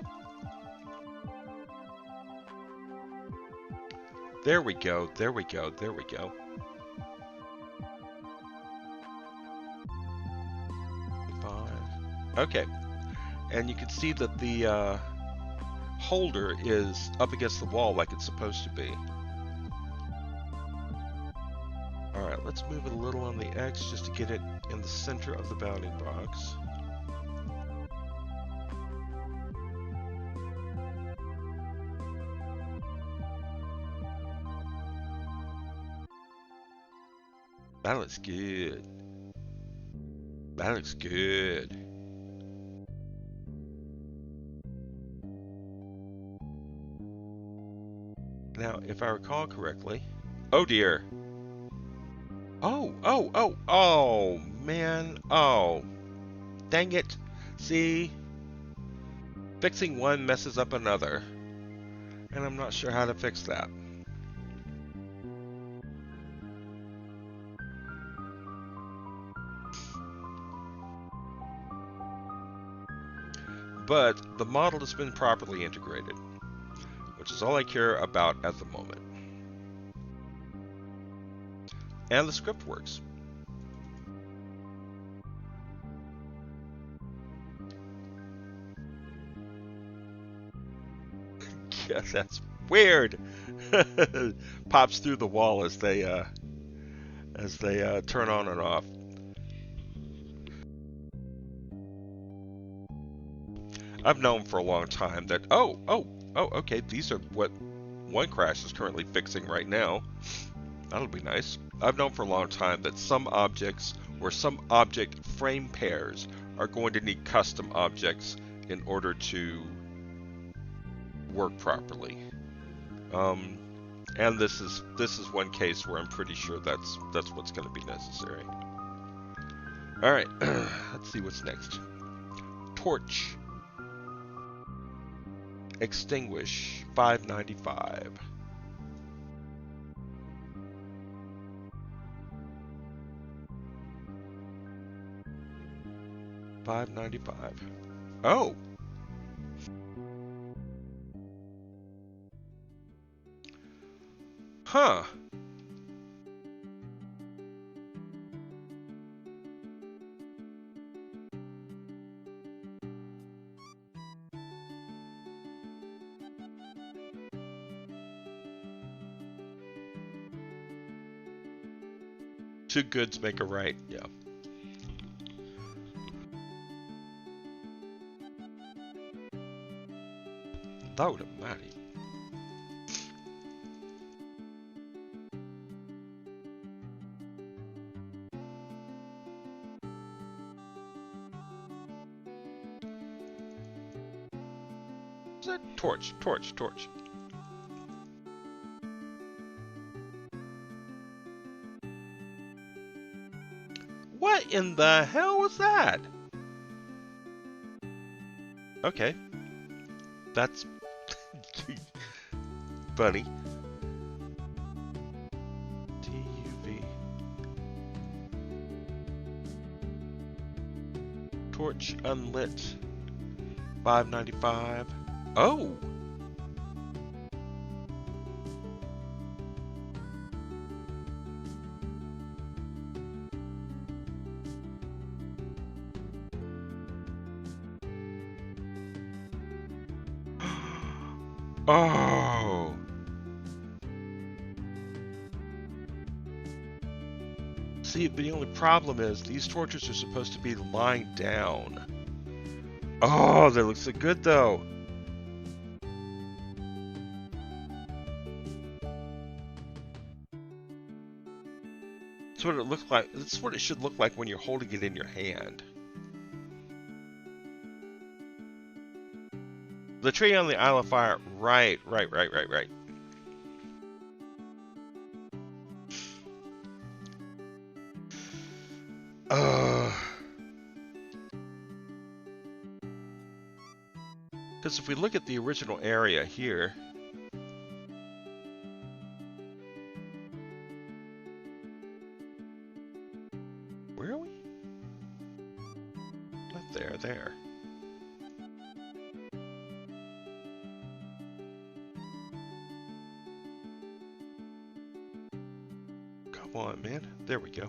There we go, there we go, there we go. Okay, and you can see that the holder is up against the wall like it's supposed to be. Alright, let's move it a little on the X just to get it in the center of the bounding box. That looks good. That looks good. Now, if I recall correctly... Oh dear! Oh, man. Oh. Dang it. See? Fixing one messes up another. And I'm not sure how to fix that. But the model has been properly integrated, which is all I care about at the moment. And the script works. Yeah, that's weird. Pops through the wall as they turn on and off. I've known for a long time that okay, these are what one crash is currently fixing right now. That'll be nice. I've known for a long time that some objects or some object frame pairs are going to need custom objects in order to work properly. And this is one case where I'm pretty sure that's what's going to be necessary. All right, let's see what's next. Torch. Extinguish, $5.95. $5.95. Oh. Huh. Two goods make a right, yeah. That would have mattered. Is that torch? What in the hell was that? Okay. That's funny. TUV. Torch unlit. $5.95. Oh! Oh! See, but the only problem is these torches are supposed to be lying down. Oh, they look so good though. That's what it looks like. That's what it should look like when you're holding it in your hand. The tree on the Isle of Fire. Right. Because if we look at the original area here, where are we? Not there, there. Come on, man. There we go.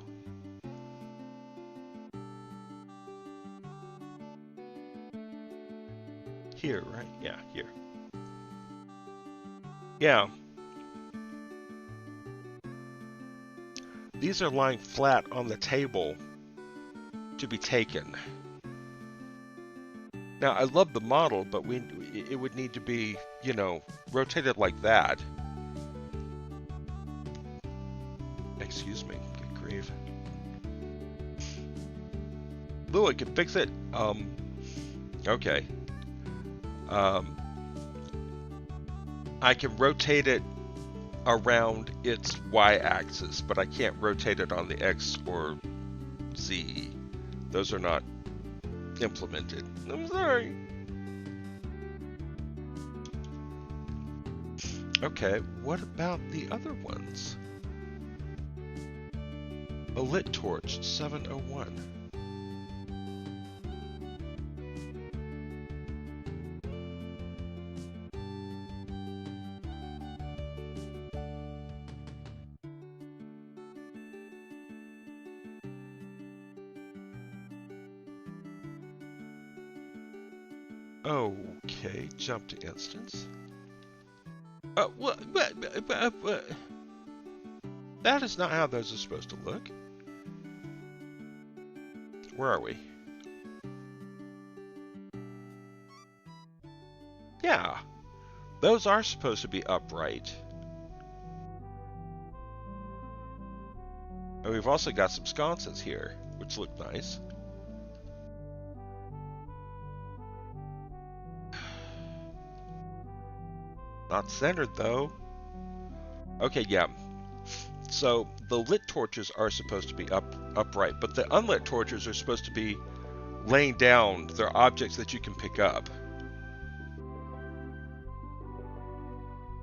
Here, right? Yeah, here. Yeah. These are lying flat on the table to be taken. Now, I love the model, but it would need to be, you know, rotated like that. Excuse me. Good grief. Lou, I can fix it. Okay. I can rotate it around its y-axis, but I can't rotate it on the x or z. Those are not implemented. I'm sorry. Okay, what about the other ones? A lit torch, 701. Okay, jump to instance. What? That is not how those are supposed to look. Where are we? Yeah. Those are supposed to be upright. And we've also got some sconces here, which look nice. Not centered though. Okay, yeah. So the lit torches are supposed to be upright, but the unlit torches are supposed to be laying down. They're objects that you can pick up.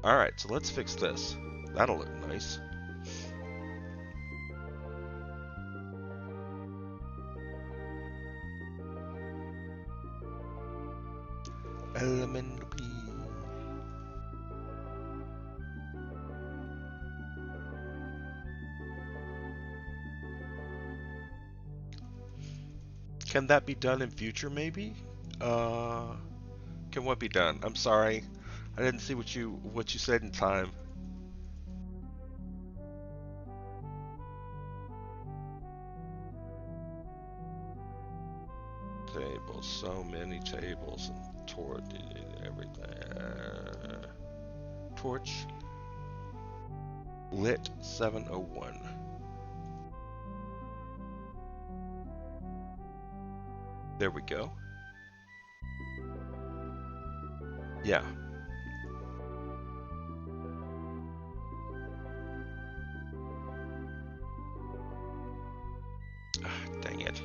Alright, so let's fix this. That'll look nice. Element B. Can that be done in future, maybe? Can what be done? I'm sorry, I didn't see what you said in time. Tables, so many tables and torch, everything. Torch lit 701. There we go. Yeah. Dang it.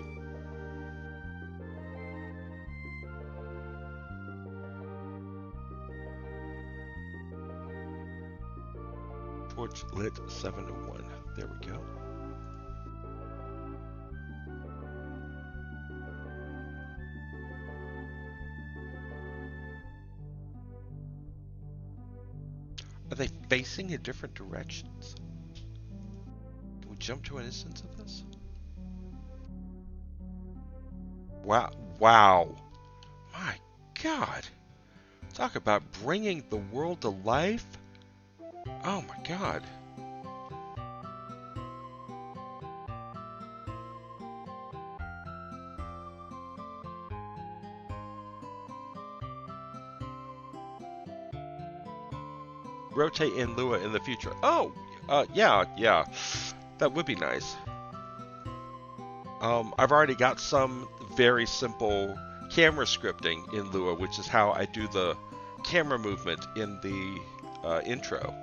Torch lit 701. There we go. Are they facing in different directions? Can we jump to an instance of this? Wow. Wow. My God. Talk about bringing the world to life. Oh my God. Rotate in Lua in the future. Oh, yeah, yeah. That would be nice. I've already got some very simple camera scripting in Lua, which is how I do the camera movement in the intro.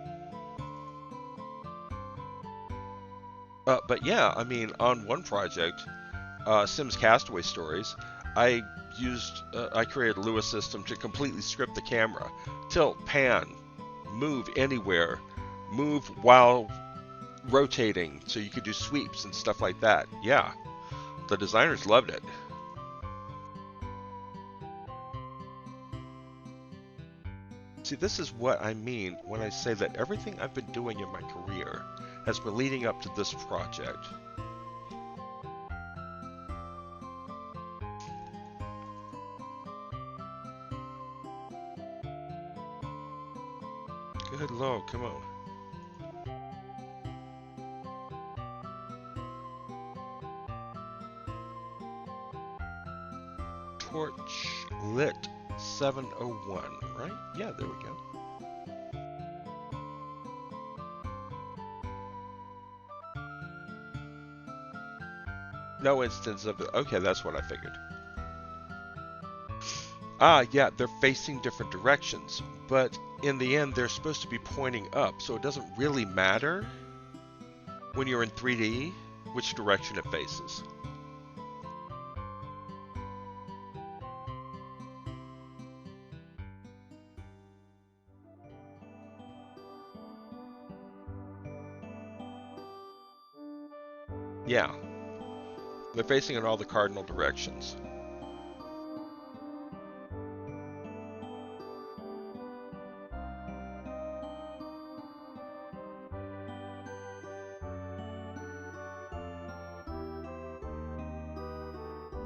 But yeah, I mean, on one project, Sims Castaway Stories, I created a Lua system to completely script the camera. Tilt, pan, move anywhere, move while rotating, so you could do sweeps and stuff like that. Yeah, the designers loved it. See, this is what I mean when I say that everything I've been doing in my career has been leading up to this project. Good Lord, come on. Torch lit 701, right? Yeah, there we go. No instance of it. Okay, that's what I figured. Ah, yeah, they're facing different directions, but in the end, they're supposed to be pointing up, so it doesn't really matter when you're in 3D which direction it faces. Yeah, they're facing in all the cardinal directions.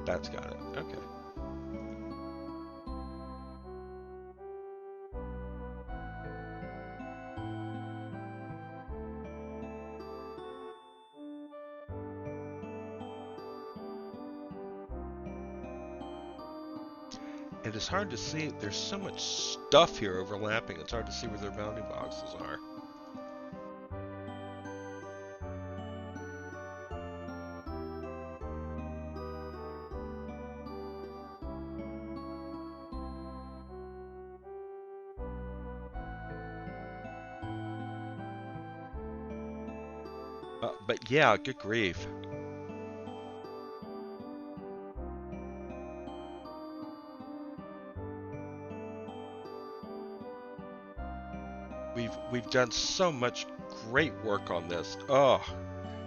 That's got it. Okay. It is hard to see. There's so much stuff here overlapping. It's hard to see where their bounding boxes are. But yeah, good grief. We've done so much great work on this. Oh,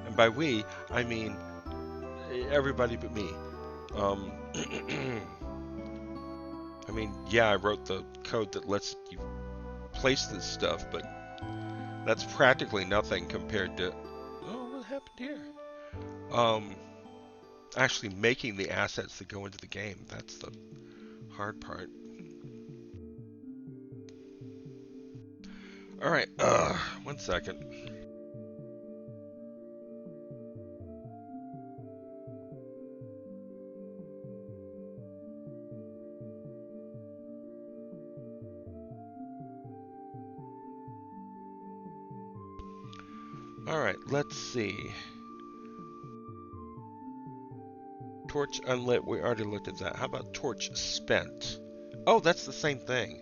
and by we, I mean everybody but me. I mean, yeah, I wrote the code that lets you place this stuff, but that's practically nothing compared to... Oh, what happened here? Actually making the assets that go into the game. That's the hard part. Alright, 1 second. Alright, let's see. Torch unlit, we already looked at that. How about torch spent? Oh, that's the same thing.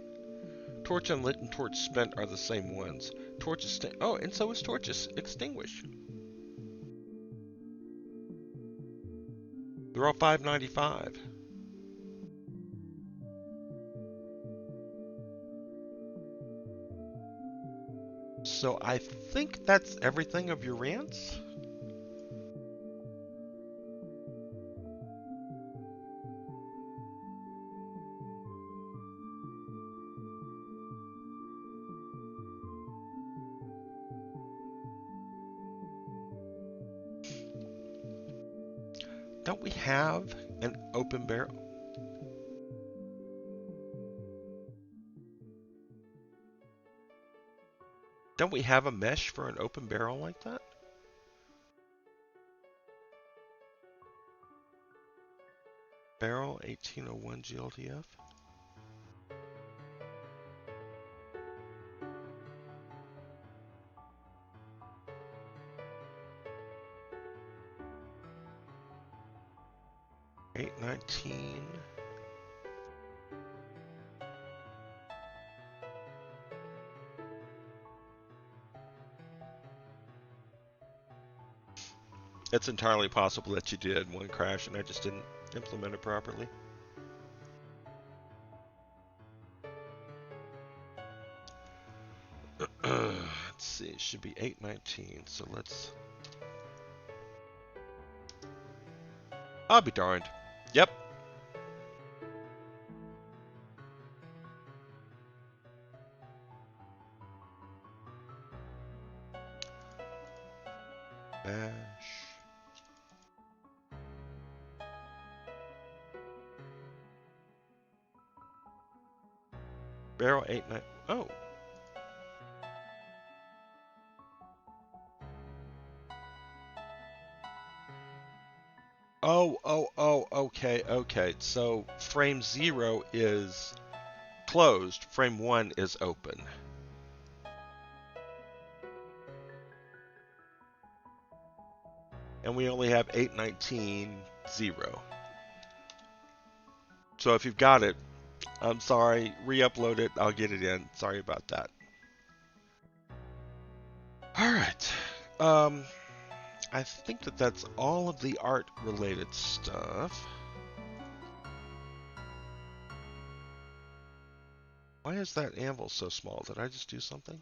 Torch unlit and torch spent are the same ones. Torch oh, and so is torch extinguish. They're all $5.95. So I think that's everything of your rants. Don't we have an open barrel? Don't we have a mesh for an open barrel like that? Barrel 1801 GLTF? $8.19. It's entirely possible that you did one crash and I just didn't implement it properly. Let's see, it should be 8.19, so let's... I'll be darned. Yep. Bash. Barrel 8.9. Oh. Okay. So frame 0 is closed, frame 1 is open. And we only have 8.19 0. So if you've got it, I'm sorry, re-upload it, I'll get it in. Sorry about that. Alright. I think that's all of the art-related stuff. Why is that anvil so small? Did I just do something?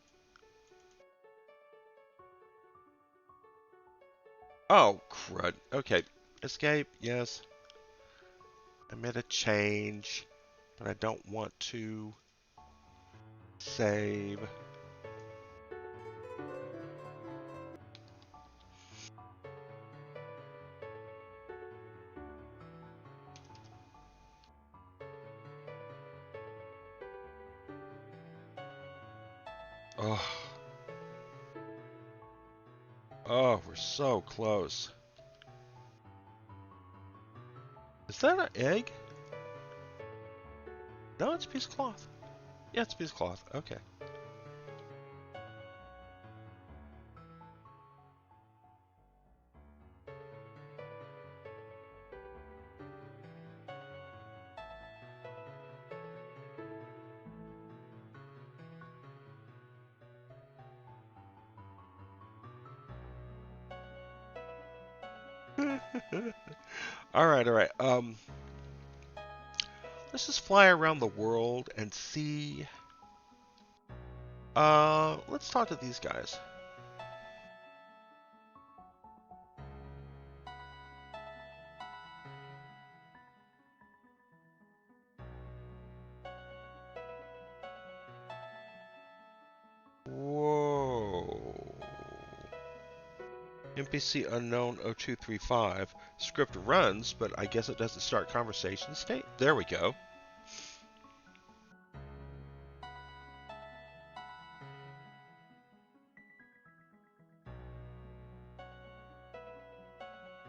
Oh, crud. Okay. Escape, yes. I made a change, but I don't want to save. Oh, we're so close. Is that an egg? No, it's a piece of cloth. Yeah, it's a piece of cloth. Okay. All right, all right. Let's just fly around the world and see. Let's talk to these guys. Whoa. NPC unknown 0235. Script runs, but I guess it doesn't start conversation state. There we go.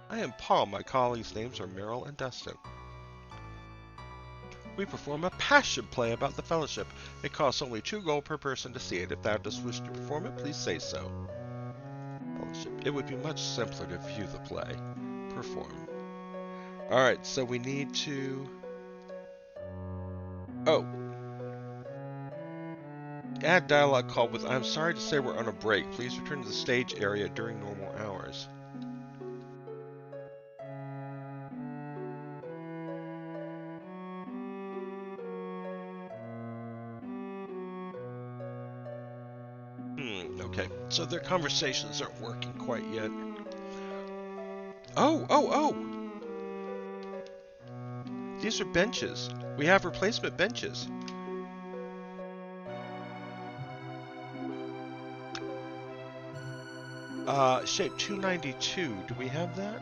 I am Paul. My colleagues' names are Meryl and Dustin. We perform a passion play about the Fellowship. It costs only 2 gold per person to see it. If thou dost wish to perform it, please say so. Fellowship. It would be much simpler to view the play. Perform. Alright, so we need to... Oh. Add dialogue called with, I'm sorry to say we're on a break. Please return to the stage area during normal hours. Okay, so their conversations aren't working quite yet. Oh! These are benches. We have replacement benches. Shape 292. Do we have that?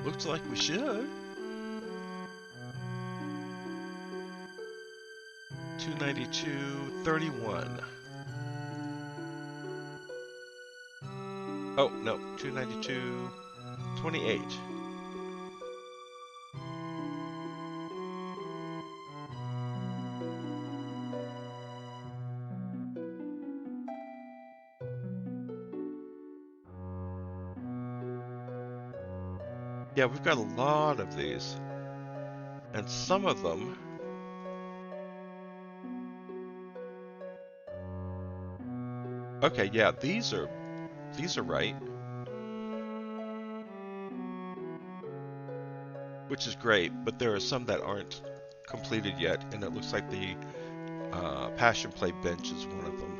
Looks like we should. 292.31. Oh, no. 292.28. Yeah, we've got a lot of these. And some of them... Okay, yeah, these are right. Which is great, but there are some that aren't completed yet, and it looks like the Passion Play bench is one of them.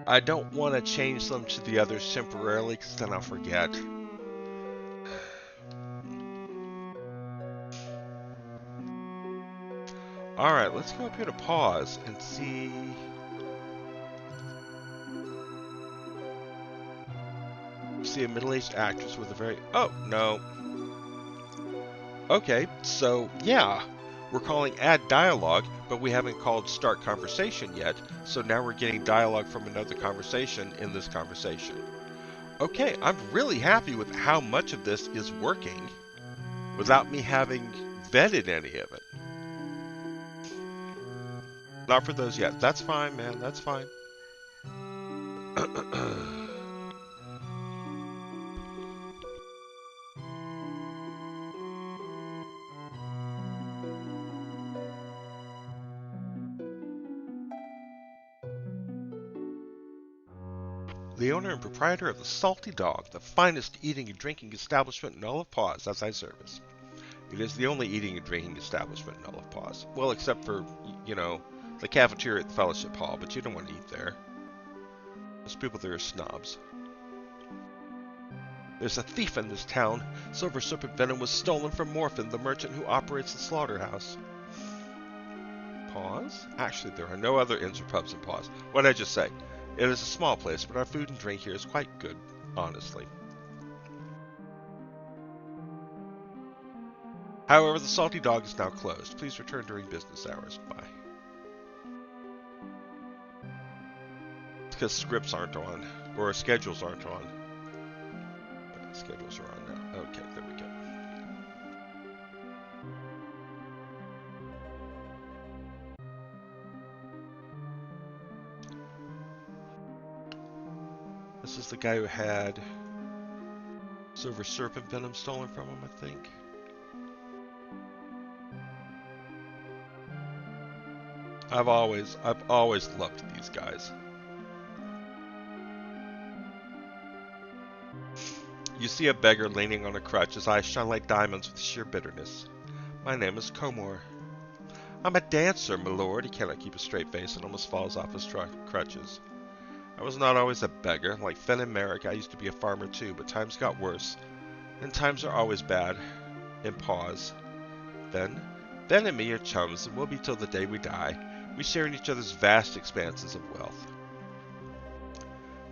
I don't want to change them to the others temporarily, because then I'll forget. Alright, let's go up here to pause and see... See a middle-aged actress with a very... Oh, no. Okay, so, yeah. We're calling add dialogue, but we haven't called start conversation yet, so now we're getting dialogue from another conversation in this conversation. Okay, I'm really happy with how much of this is working without me having vetted any of it. Not for those yet. That's fine, man. That's fine. The owner and proprietor of the Salty Dog, the finest eating and drinking establishment in all of Paws, that's thy service. It is the only eating and drinking establishment in all of Paws. Well, except for, you know, the cafeteria at the Fellowship Hall, but you don't want to eat there. Those people there are snobs. There's a thief in this town. Silver Serpent Venom was stolen from Morphin, the merchant who operates the slaughterhouse. Paws? Actually, there are no other inns or pubs in Paws. What did I just say? It is a small place, but our food and drink here is quite good, honestly. However, the Salty Dog is now closed. Please return during business hours. Bye. It's because scripts aren't on, or schedules aren't on. Schedules are on now. Okay, there we go. This is the guy who had Silver Serpent Venom stolen from him, I think. I've always loved these guys. You see a beggar leaning on a crutch, his eyes shine like diamonds with sheer bitterness. My name is Comor. I'm a dancer, my lord. He cannot keep a straight face and almost falls off his crutches. I was not always a beggar. Like Fen and Merrick, I used to be a farmer too, but times got worse. And times are always bad. And pause. Then and me are chums, and we'll be till the day we die. We share in each other's vast expanses of wealth.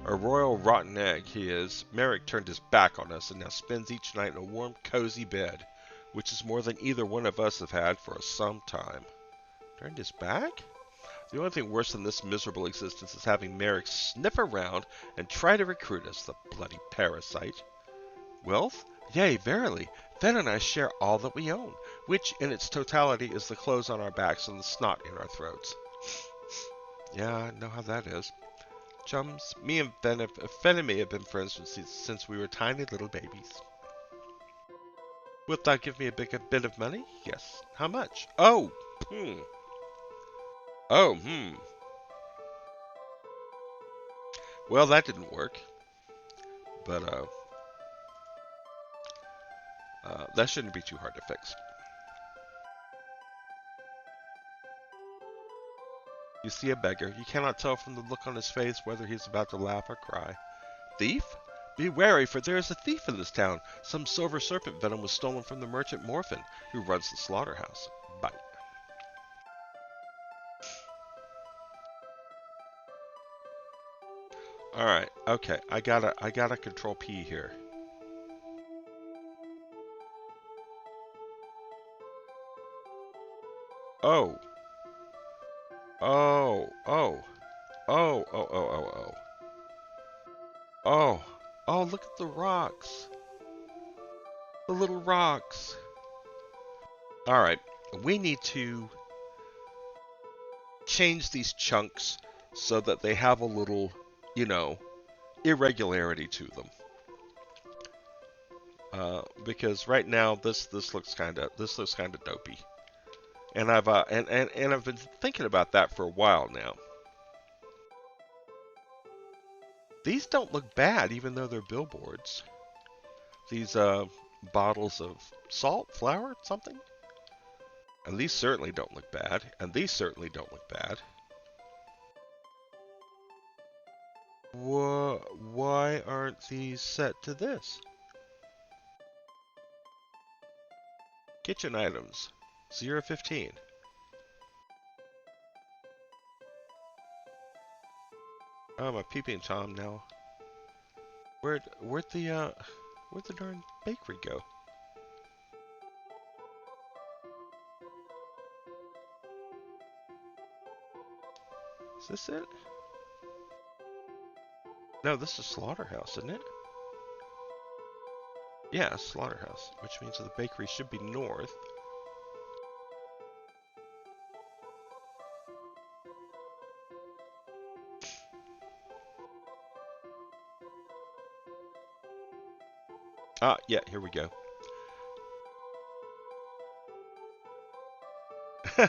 A royal rotten egg he is. Merrick turned his back on us and now spends each night in a warm, cozy bed, which is more than either one of us have had for some time. Turned his back? The only thing worse than this miserable existence is having Merrick sniff around and try to recruit us, the bloody parasite. Wealth? Yea, verily. Fen and I share all that we own, which in its totality is the clothes on our backs and the snot in our throats. Yeah, I know how that is. Chums, me and Fen and me have been friends since we were tiny little babies. Wilt thou give me a bit of money? Yes. How much? Oh, Oh, Well, that didn't work. But, that shouldn't be too hard to fix. You see a beggar. You cannot tell from the look on his face whether he is about to laugh or cry. Thief? Be wary, for there is a thief in this town. Some silver serpent venom was stolen from the merchant Morphin, who runs the slaughterhouse. Bite. Alright, okay. I gotta control P here. Oh. Oh. Oh. Oh. Oh. Oh. Oh. Oh. Oh. Oh, look at the rocks. The little rocks. Alright. We need to change these chunks so that they have a little, you know, irregularity to them. Because right now this looks kind of dopey. And I've been thinking about that for a while now. These don't look bad, even though they're billboards. These bottles of salt, flour, something. And these certainly don't look bad. And these certainly don't look bad. Why aren't these set to this? Kitchen items, 0-15. Oh, I'm a peeping Tom now. Where'd the darn bakery go? Is this it? No, this is Slaughterhouse, isn't it? Yeah, Slaughterhouse, which means the bakery should be north. Ah, yeah, here we go.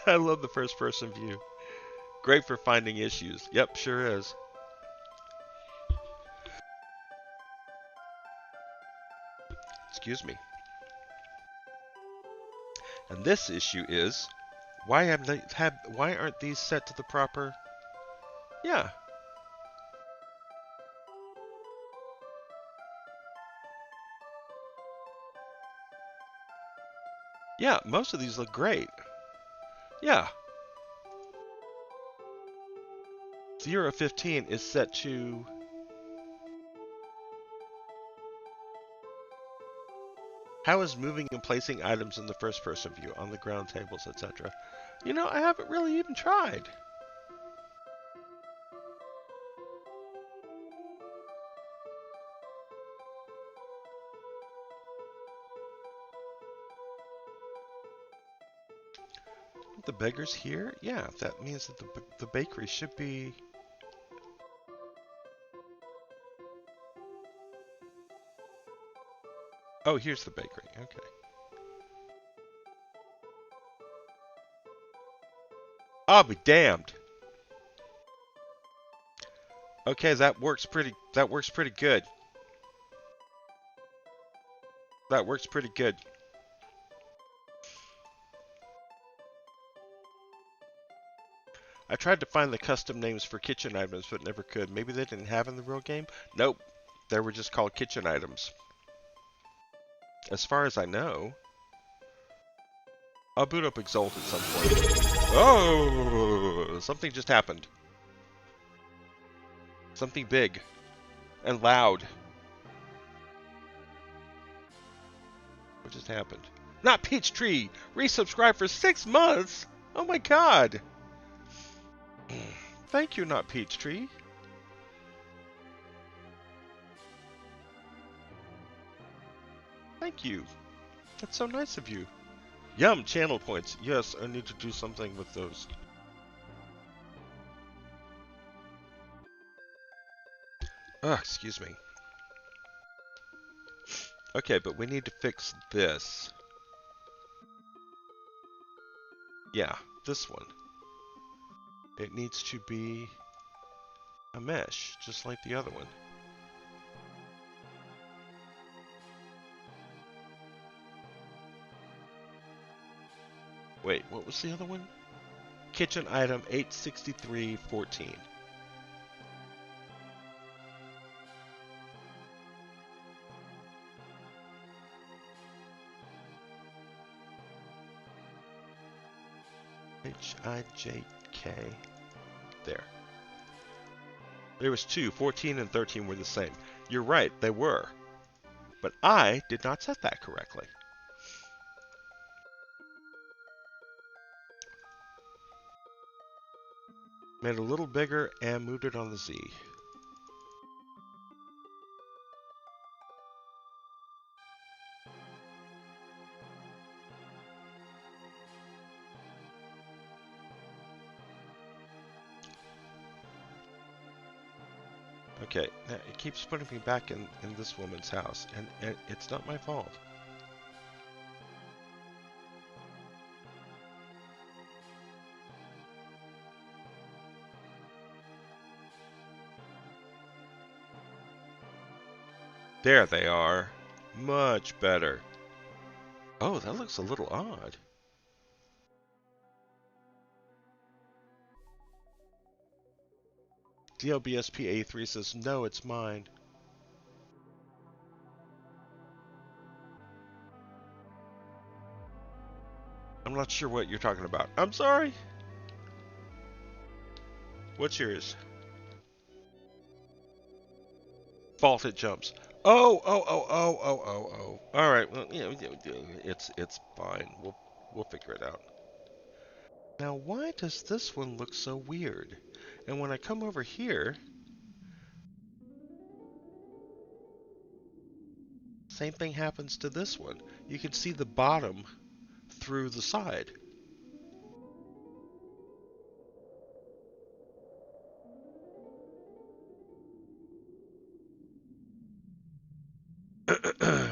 I love the first person view. Great for finding issues. Yep, sure is. Excuse me. And this issue is, why aren't these set to the proper? Yeah. Yeah, most of these look great. Yeah. 0-15 is set to... How is moving and placing items in the first person view on the ground tables, etc.? You know, I haven't really even tried. The beggar's here? Yeah, that means that the bakery should be... Oh, here's the bakery. Okay. I'll be damned. Okay, that works pretty good. That works pretty good. I tried to find the custom names for kitchen items, but never could. Maybe they didn't have in the real game? Nope. They were just called kitchen items. As far as I know. I'll boot up Exalt at some point. Oh! Something just happened. Something big. And loud. What just happened? Not Peachtree! Resubscribe for 6 months! Oh my god! Thank you, Not Peachtree. Thank you. That's so nice of you. Yum, channel points. Yes, I need to do something with those. Excuse me. Okay, but we need to fix this. Yeah, this one. It needs to be a mesh, just like the other one. Wait, what was the other one? Kitchen item 86314. H-I-J-K. There. There was 2. 14 and 13 were the same. You're right, they were. But I did not set that correctly. Made it a little bigger and moved it on the Z. Okay, now it keeps putting me back in this woman's house, and it's not my fault. There they are. Much better. Oh, that looks a little odd. DLBSPA3 says, no, it's mine. I'm not sure what you're talking about. I'm sorry. What's yours? Faulted jumps. Oh. All right. Well, you know, it's fine. We'll figure it out. Now, why does this one look so weird? And when I come over here, same thing happens to this one. You can see the bottom through the side.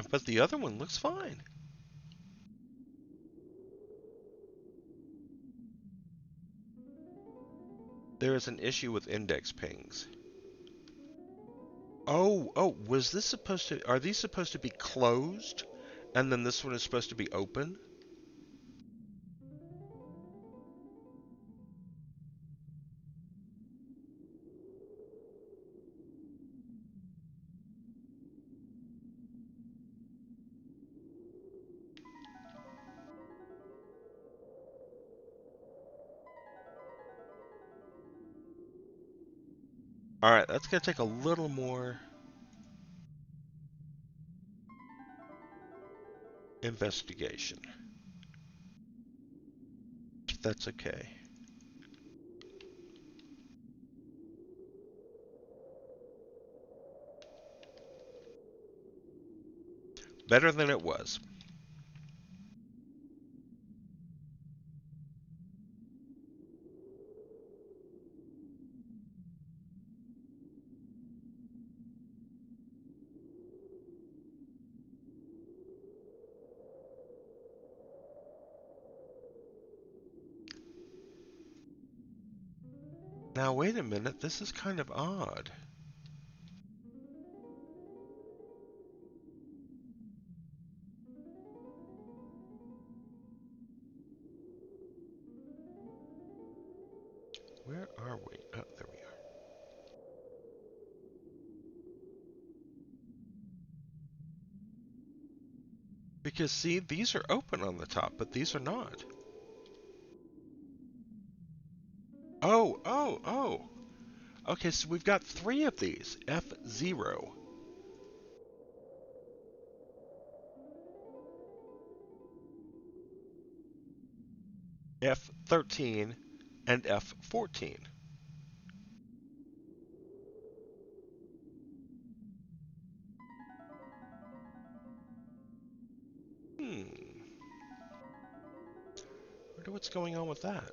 But the other one looks fine. There is an issue with index pings. Oh, was this supposed to... Are these supposed to be closed? And then this one is supposed to be open? Alright, that's going to take a little more... investigation. That's okay. Better than it was. Now wait a minute, this is kind of odd. Where are we? Oh, there we are. Because see, these are open on the top, but these are not. Oh. Okay, so we've got 3 of these. F0. F13 and F14. Wonder what's going on with that.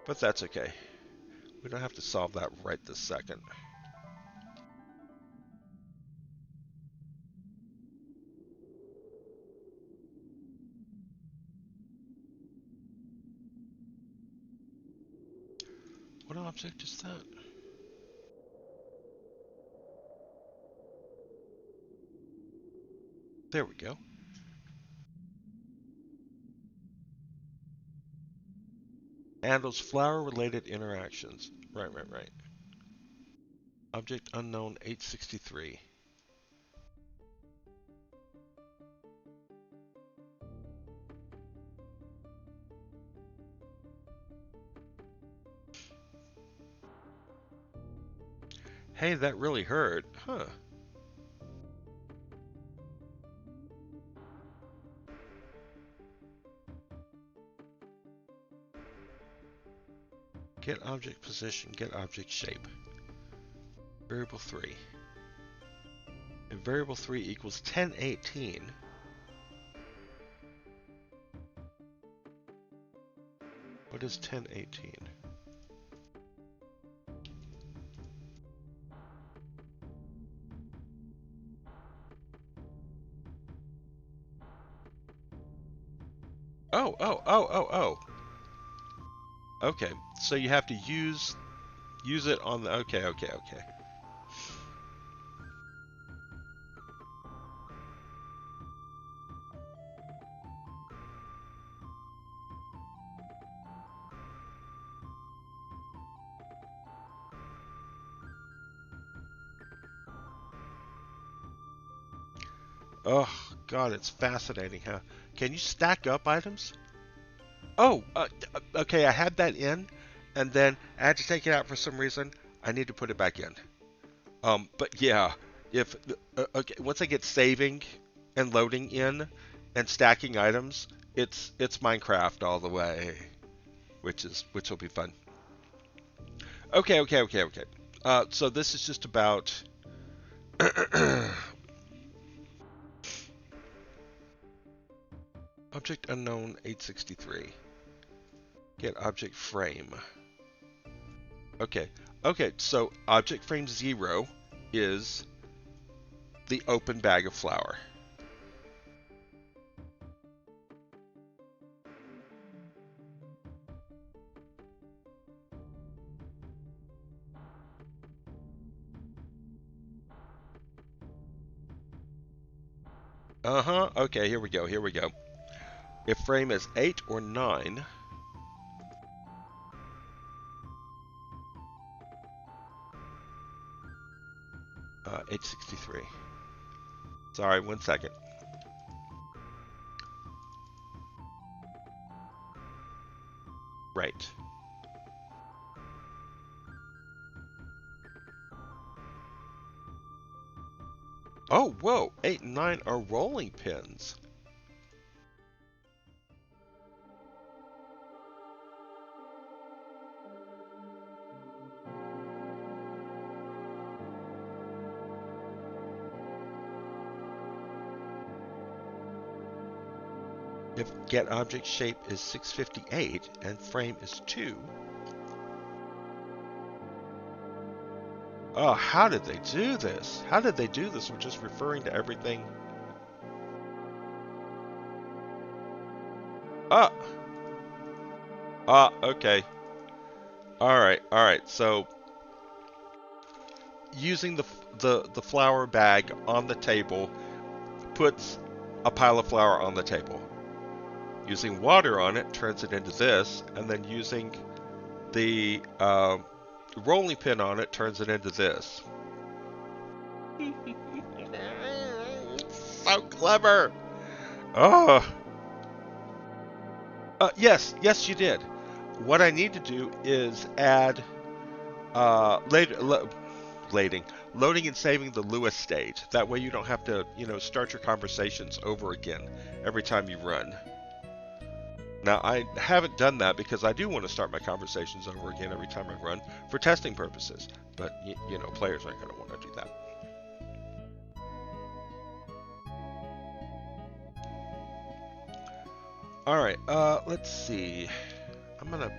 But that's okay. We don't have to solve that right this second. What object is that? There we go. Handles flower-related interactions. Right. Object unknown 863. Hey, that really hurt. Huh. Get object position, get object shape. Variable 3. And variable 3 equals 1018. What is 1018? Oh. Okay, so you have to use it on the... Okay. Oh, God, it's fascinating, huh? Can you stack up items? Oh, okay, I had that in, and then I had to take it out for some reason. I need to put it back in. But yeah, if okay, once I get saving and loading in and stacking items, it's Minecraft all the way, which will be fun. Okay. So this is just about object unknown 863. Get object frame. Okay. So object frame 0 is the open bag of flour. Okay, here we go. If frame is 8 or 9, 863. Sorry, 1 second. Right. Oh, whoa, 8 and 9 are rolling pins. If get object shape is 658 and frame is 2. Oh, how did they do this? How did they do this with just referring to everything? Ah, okay. All right. So using the flour bag on the table puts a pile of flour on the table. Using water on it turns it into this, and then using the rolling pin on it turns it into this. So clever! Oh, yes, you did. What I need to do is add lading, loading and saving the Lewis state. That way you don't have to, start your conversations over again every time you run. Now, I haven't done that because I do want to start my conversations over again every time I run for testing purposes. But, players aren't going to want to do that. All right, let's see. I'm going to...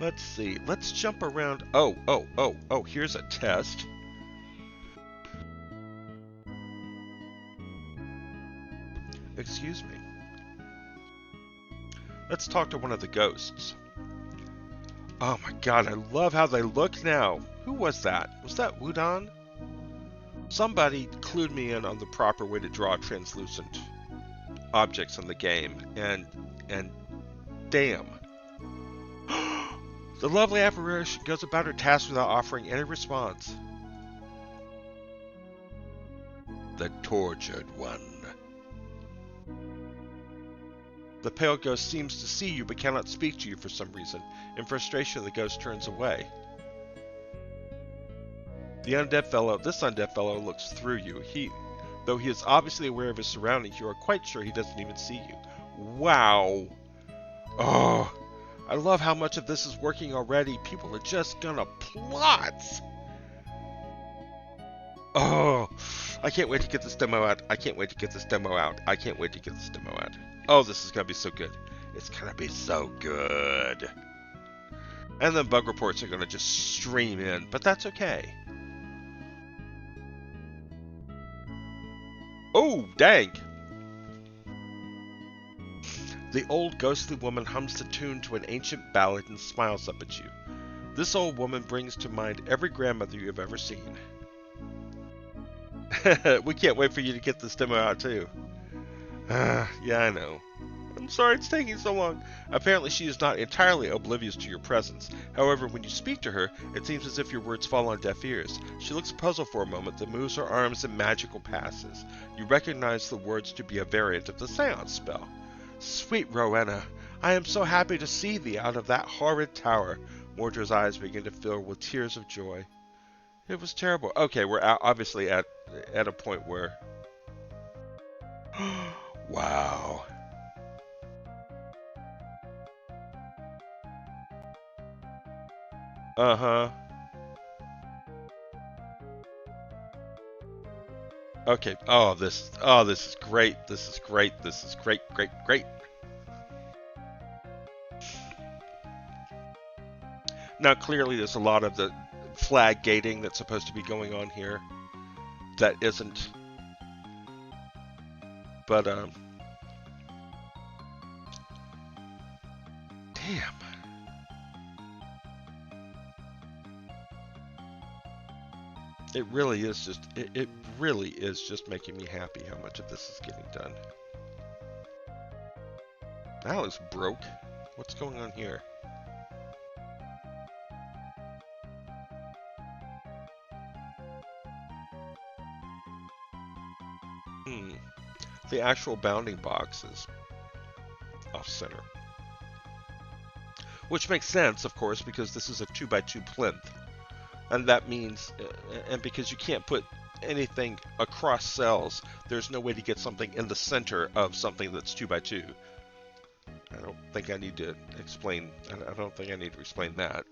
Let's see. Let's jump around. Oh, here's a test. Excuse me. Let's talk to one of the ghosts. Oh my god, I love how they look now. Who was that? Was that Wudon? Somebody clued me in on the proper way to draw translucent objects in the game, and damn. The lovely apparition goes about her task without offering any response. The tortured one. The pale ghost seems to see you but cannot speak to you for some reason. In frustration, the ghost turns away. This undead fellow looks through you. Though he is obviously aware of his surroundings, you are quite sure he doesn't even see you. Wow. Oh, I love how much of this is working already. People are just gonna plot. Oh, I can't wait to get this demo out. I can't wait to get this demo out. I can't wait to get this demo out. Oh, this is gonna be so good. It's gonna be so good. And then bug reports are gonna just stream in, but that's okay. Oh, dang! The old ghostly woman hums the tune to an ancient ballad and smiles up at you. This old woman brings to mind every grandmother you have ever seen. We can't wait for you to get this demo out too. Yeah, I know. I'm sorry it's taking so long. Apparently she is not entirely oblivious to your presence. However, when you speak to her, it seems as if your words fall on deaf ears. She looks puzzled for a moment, then moves her arms in magical passes. You recognize the words to be a variant of the seance spell. Sweet Rowena, I am so happy to see thee out of that horrid tower. Mordra's eyes begin to fill with tears of joy. It was terrible. Okay, we're obviously at a point where... Wow. Uh-huh. Okay. Oh, this is great. This is great. This is great, great, great. Now, clearly, there's a lot of the flag gating that's supposed to be going on here that isn't. But, damn. It really is just, it really is just making me happy how much of this is getting done. That looks broke. What's going on here? The actual bounding box is off center. Which makes sense, of course, because this is a 2x2 plinth. And that means, and because you can't put anything across cells, there's no way to get something in the center of something that's 2x2. I don't think I need to explain, I don't think I need to explain that.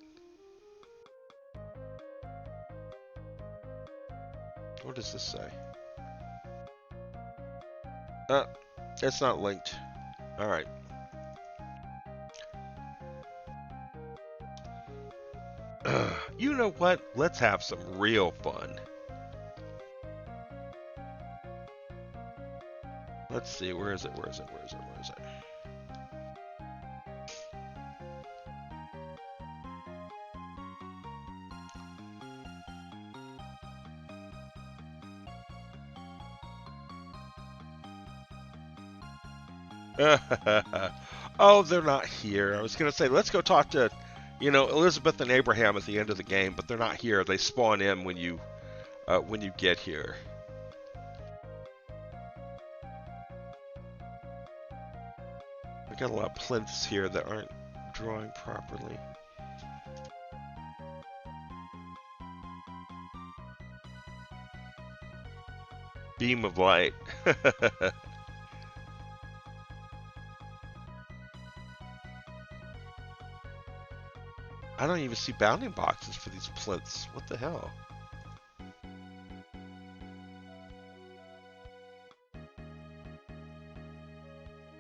What does this say? It's not linked. Alright. You know what? Let's have some real fun. Let's see, where is it? Oh, they're not here. I was going to say, let's go talk to, Elizabeth and Abraham at the end of the game, but they're not here. They spawn in when you get here. We got a lot of plinths here that aren't drawing properly. Beam of light. I don't even see bounding boxes for these plinths. What the hell?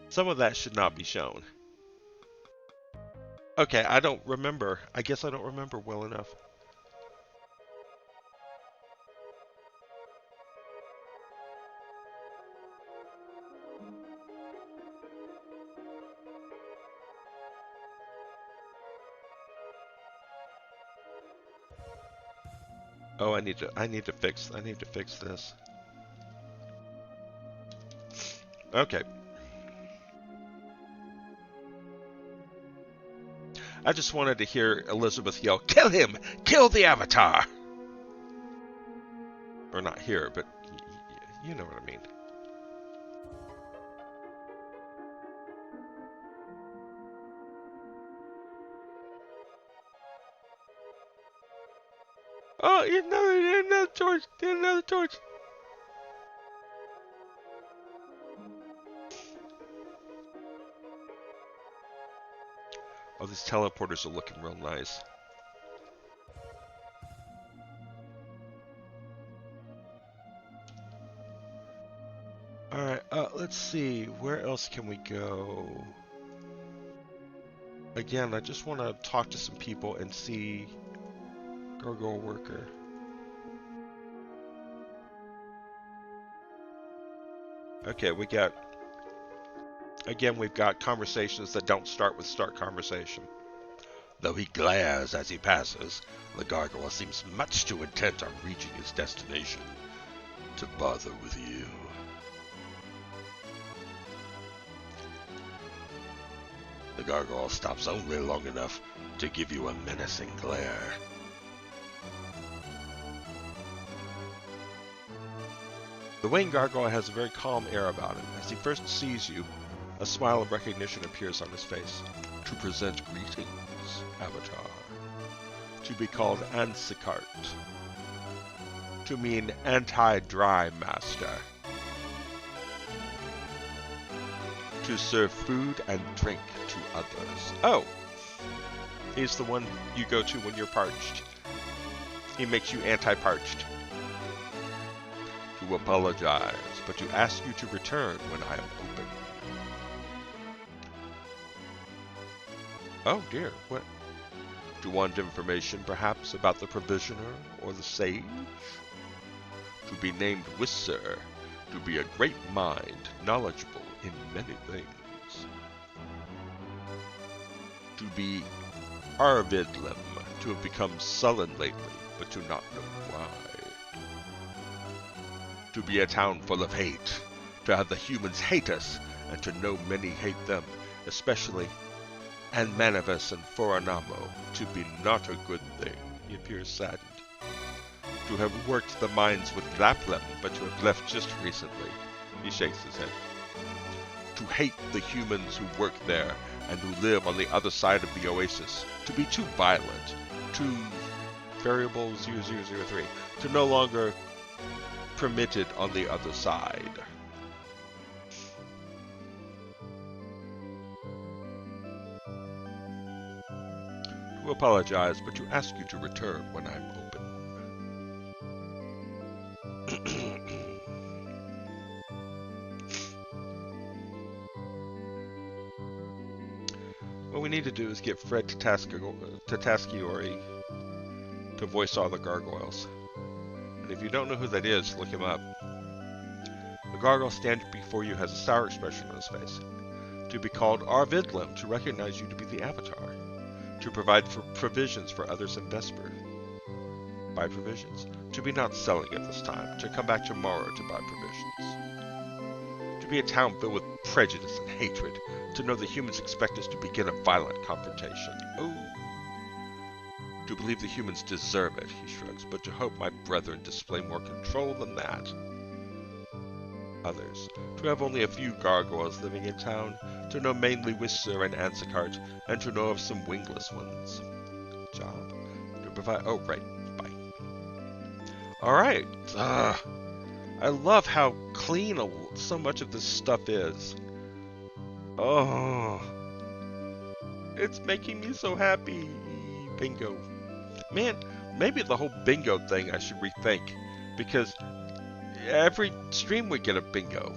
Some of that should not be shown. Okay, I don't remember. I guess I don't remember well enough. Oh, I need to fix this. Okay. I just wanted to hear Elizabeth yell, "Kill him! Kill the Avatar!" Or not here, but you know what I mean. Oh, another torch! Another torch! Oh, these teleporters are looking real nice. Alright, let's see. Where else can we go? Again, I just want to talk to some people and see Gargoyle Worker. Okay, we've got conversations that don't start with start conversation. Though he glares as he passes, the gargoyle seems much too intent on reaching his destination to bother with you. The gargoyle stops only long enough to give you a menacing glare. The Wayne Gargoyle has a very calm air about him. As he first sees you, a smile of recognition appears on his face. To present greetings, Avatar. To be called Ansikart. To mean anti-dry master. To serve food and drink to others. Oh! He's the one you go to when you're parched. He makes you anti-parched. To apologize, but to ask you to return when I am open. Oh dear, what? To want information, perhaps, about the Provisioner or the Sage? To be named Wisser, to be a great mind, knowledgeable in many things. To be Arvidlim, to have become sullen lately, but to not know why. To be a town full of hate, to have the humans hate us, and to know many hate them, especially and Manavus and Foranamo, to be not a good thing. He appears saddened. To have worked the mines with Laplem, but to have left just recently. He shakes his head. to hate the humans who work there and who live on the other side of the oasis, to be too violent, too variable 0003, to no longer permitted on the other side. To apologize, but to ask you to return when I'm open. What we need to do is get Fred Tatasciore to voice all the gargoyles. And if you don't know who that is, look him up. The gargoyle standing before you has a sour expression on his face. To be called Arvidlim, to recognize you to be the Avatar. To provide for provisions for others in Vesper. Buy provisions. To be not selling at this time. To come back tomorrow to buy provisions. To be a town filled with prejudice and hatred. To know the humans expect us to begin a violent confrontation. Oh. To believe the humans deserve it, he shrugs, but to hope my brethren display more control than that. Others. To have only a few gargoyles living in town. To know mainly Whisser and Ansicart, and to know of some wingless ones. Job? To provide... Oh, right. Bye. Alright. I love how clean so much of this stuff is. Oh. It's making me so happy. Bingo. Man, maybe the whole bingo thing I should rethink, because every stream we get a bingo.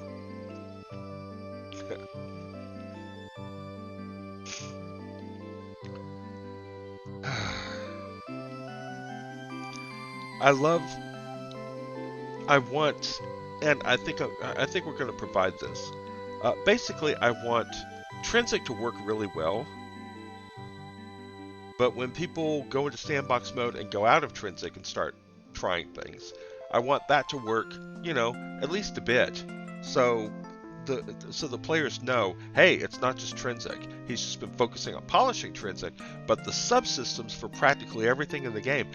I want, and I think we're going to provide this. Basically, I want Trinsic to work really well. But when people go into sandbox mode and go out of Trinsic and start trying things, I want that to work, you know, at least a bit. So the players know, hey, it's not just Trinsic. He's just been focusing on polishing Trinsic, but the subsystems for practically everything in the game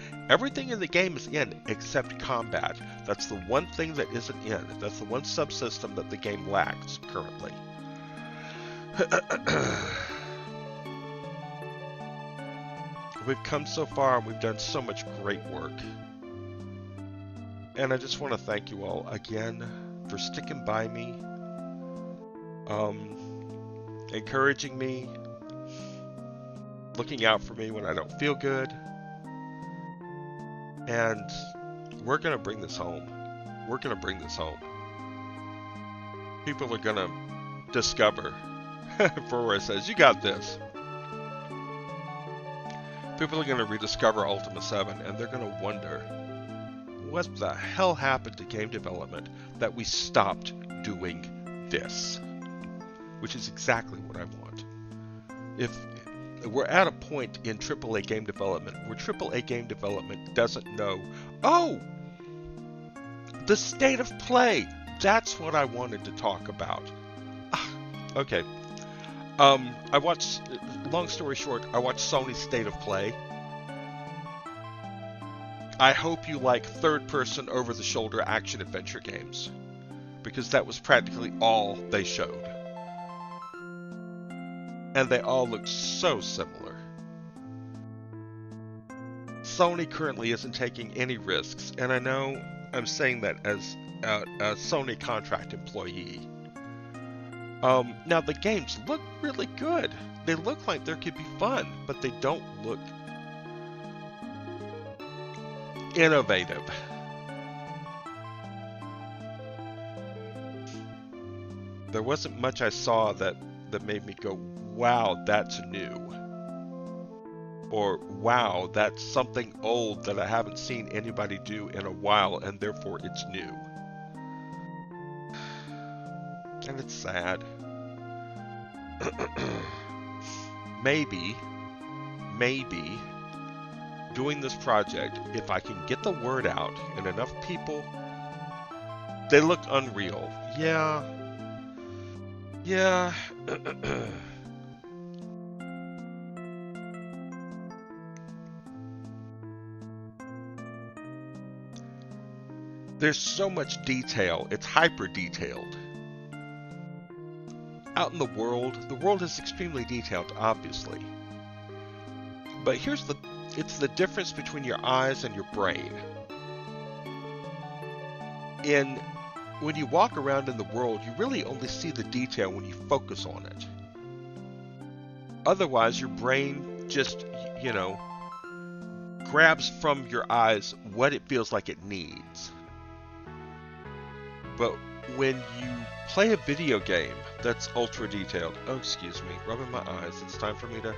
is in except combat. That's the one thing that isn't in. That's the one subsystem that the game lacks currently. We've come so far and we've done so much great work. And I just want to thank you all again for sticking by me, encouraging me, looking out for me when I don't feel good. And we're going to bring this home. We're going to bring this home. People are going to discover, Furore says, you got this. People are going to rediscover Ultima VII, and they're going to wonder, what the hell happened to game development that we stopped doing this? Which is exactly what I want. If we're at a point in AAA game development where AAA game development doesn't know, oh, the state of play, that's what I wanted to talk about. Okay. I watched, long story short, I watched Sony's State of Play. I hope you like third-person over-the-shoulder action-adventure games, because that was practically all they showed. And they all looked so similar. Sony currently isn't taking any risks, and I know I'm saying that as a Sony contract employee. Now the games look really good. They look like they could be fun, but they don't look innovative. There wasn't much I saw that made me go, wow, that's new. Or, wow, that's something old that I haven't seen anybody do in a while, and therefore it's new. And it's sad. Maybe, doing this project, if I can get the word out and enough people, they look unreal. Yeah. There's so much detail. It's hyper detailed. out in the world is extremely detailed, obviously. But it's the difference between your eyes and your brain. When you walk around in the world, you really only see the detail when you focus on it. Otherwise, your brain just, grabs from your eyes what it feels like it needs. But when you play a video game that's ultra detailed, oh, excuse me, rubbing my eyes, it's time for me to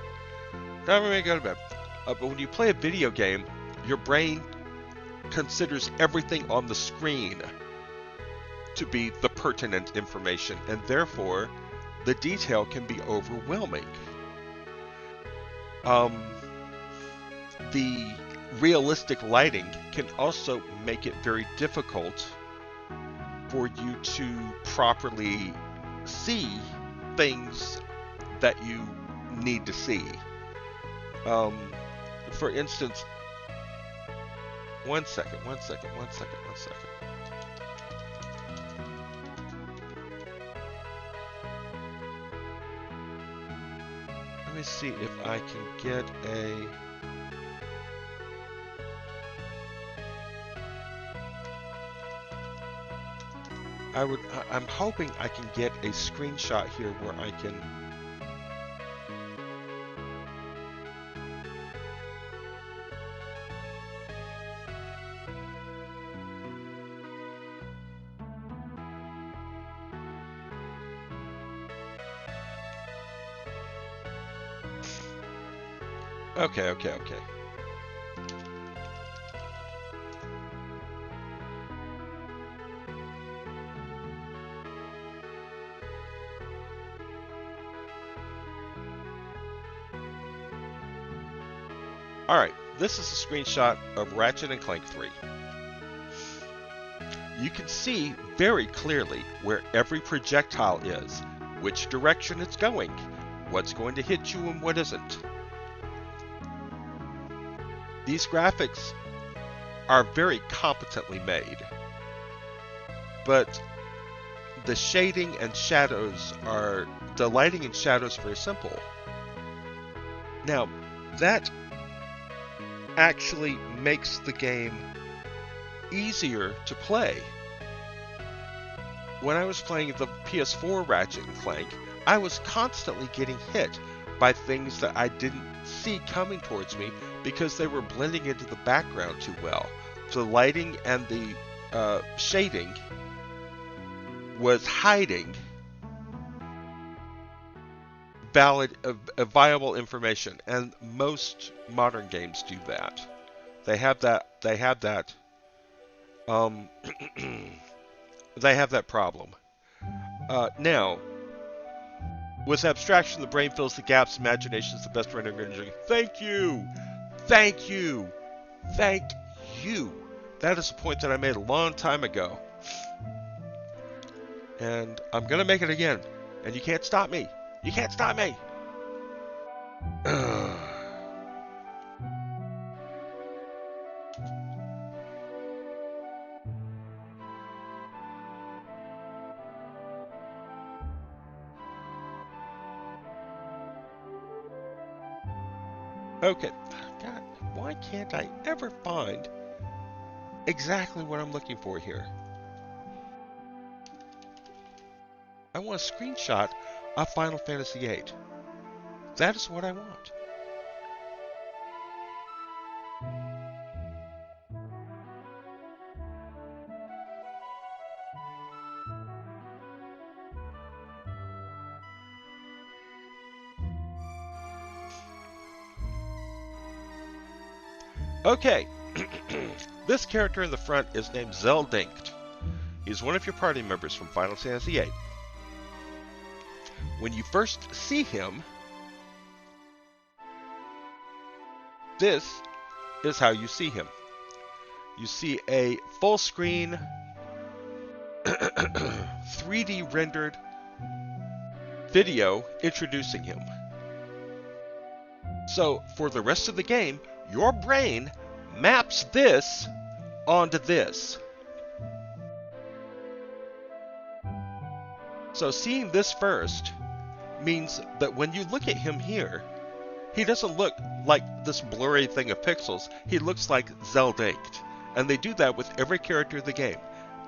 go to bed. But when you play a video game, your brain considers everything on the screen to be the pertinent information, and therefore the detail can be overwhelming. The realistic lighting can also make it very difficult for you to properly see things that you need to see. For instance, one second. Let me see if I can get a... I'm hoping I can get a screenshot here where I can... Okay. Alright, this is a screenshot of Ratchet & Clank 3. You can see very clearly where every projectile is, which direction it's going, what's going to hit you and what isn't. These graphics are very competently made, but the shading and shadows are, the lighting and shadows are very simple. Now, that actually makes the game easier to play. When I was playing the PS4 Ratchet & Clank, I was constantly getting hit by things that I didn't see coming towards me because they were blending into the background too well. The lighting and the shading was hiding viable information, and most modern games do that. They have that they have that problem. Now, with abstraction, the brain fills the gaps. Imagination is the best rendering engine. Thank you. That is a point that I made a long time ago, and I'm gonna make it again. And you can't stop me. You can't stop me. Okay. God, why can't I ever find exactly what I'm looking for here? I want a screenshot of Final Fantasy VIII. That is what I want. Okay, this character in the front is named Zeldinkt. He's one of your party members from Final Fantasy VIII. When you first see him, this is how you see him. You see a full screen 3D rendered video introducing him. So for the rest of the game, your brain maps this onto this. So seeing this first means that when you look at him here, he doesn't look like this blurry thing of pixels. He looks like Zeldaked. And they do that with every character in the game.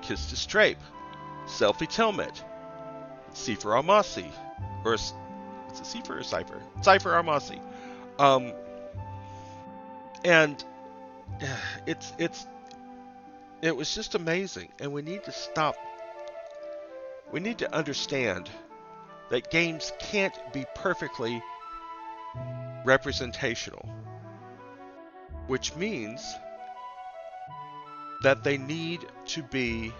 Kiss to Strape, Selfie Tilmet, Seifer Almasi, or is it Seifer or Cypher? Cypher Almasi. And it was just amazing, and we need to stop. We need to understand that games can't be perfectly representational, which means that they need to be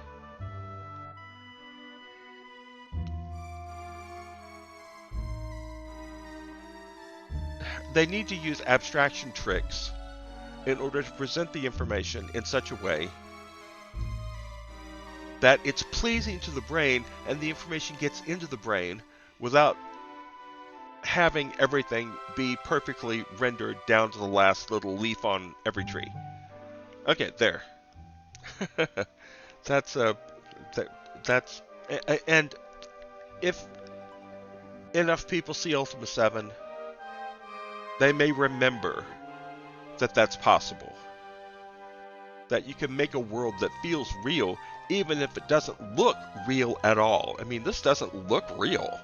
to use abstraction tricks in order to present the information in such a way that it's pleasing to the brain and the information gets into the brain without having everything be perfectly rendered down to the last little leaf on every tree. Okay, there. that's and if enough people see Ultima 7, they may remember that that's possible. That you can make a world that feels real even if it doesn't look real at all. I mean, this doesn't look real.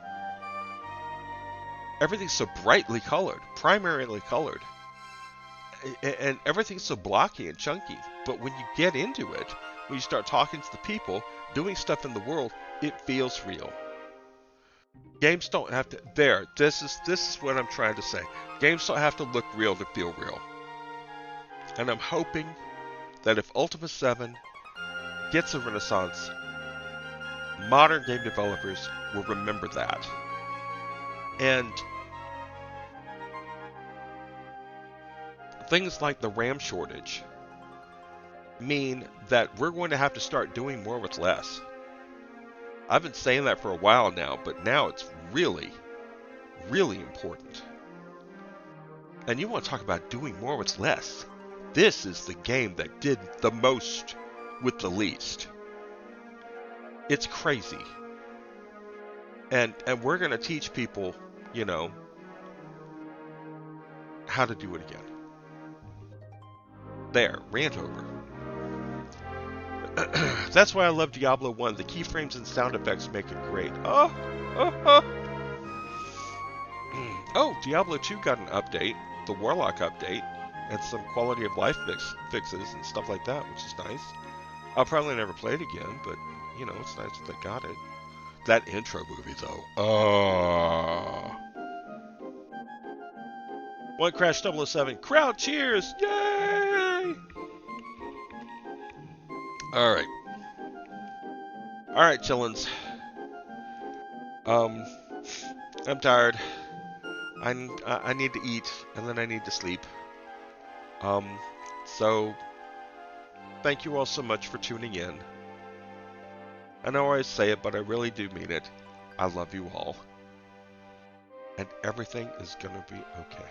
Everything's so brightly colored, primarily colored. And everything's so blocky and chunky. But when you get into it, when you start talking to the people, doing stuff in the world, it feels real. Games don't have to... There, this is what I'm trying to say. Games don't have to look real to feel real. And I'm hoping that if Ultima 7 gets a renaissance, modern game developers will remember that. And things like the RAM shortage mean that we're going to have to start doing more with less. I've been saying that for a while now, but now it's really, really important. And you want to talk about doing more with less. This is the game that did the most with the least. It's crazy. And we're going to teach people, you know, how to do it again. There, rant over. That's why I love Diablo 1. The keyframes and sound effects make it great. Oh, Diablo 2 got an update, the Warlock update, and some quality of life fixes and stuff like that, which is nice. I'll probably never play it again, but, you know, it's nice that they got it. That intro movie, though. One Crash 007. Crowd cheers! Yay! Alright. Alright, chillins. I'm tired. I need to eat, and then I need to sleep. So, thank you all so much for tuning in. I know I always say it, but I really do mean it. I love you all. And everything is gonna be okay.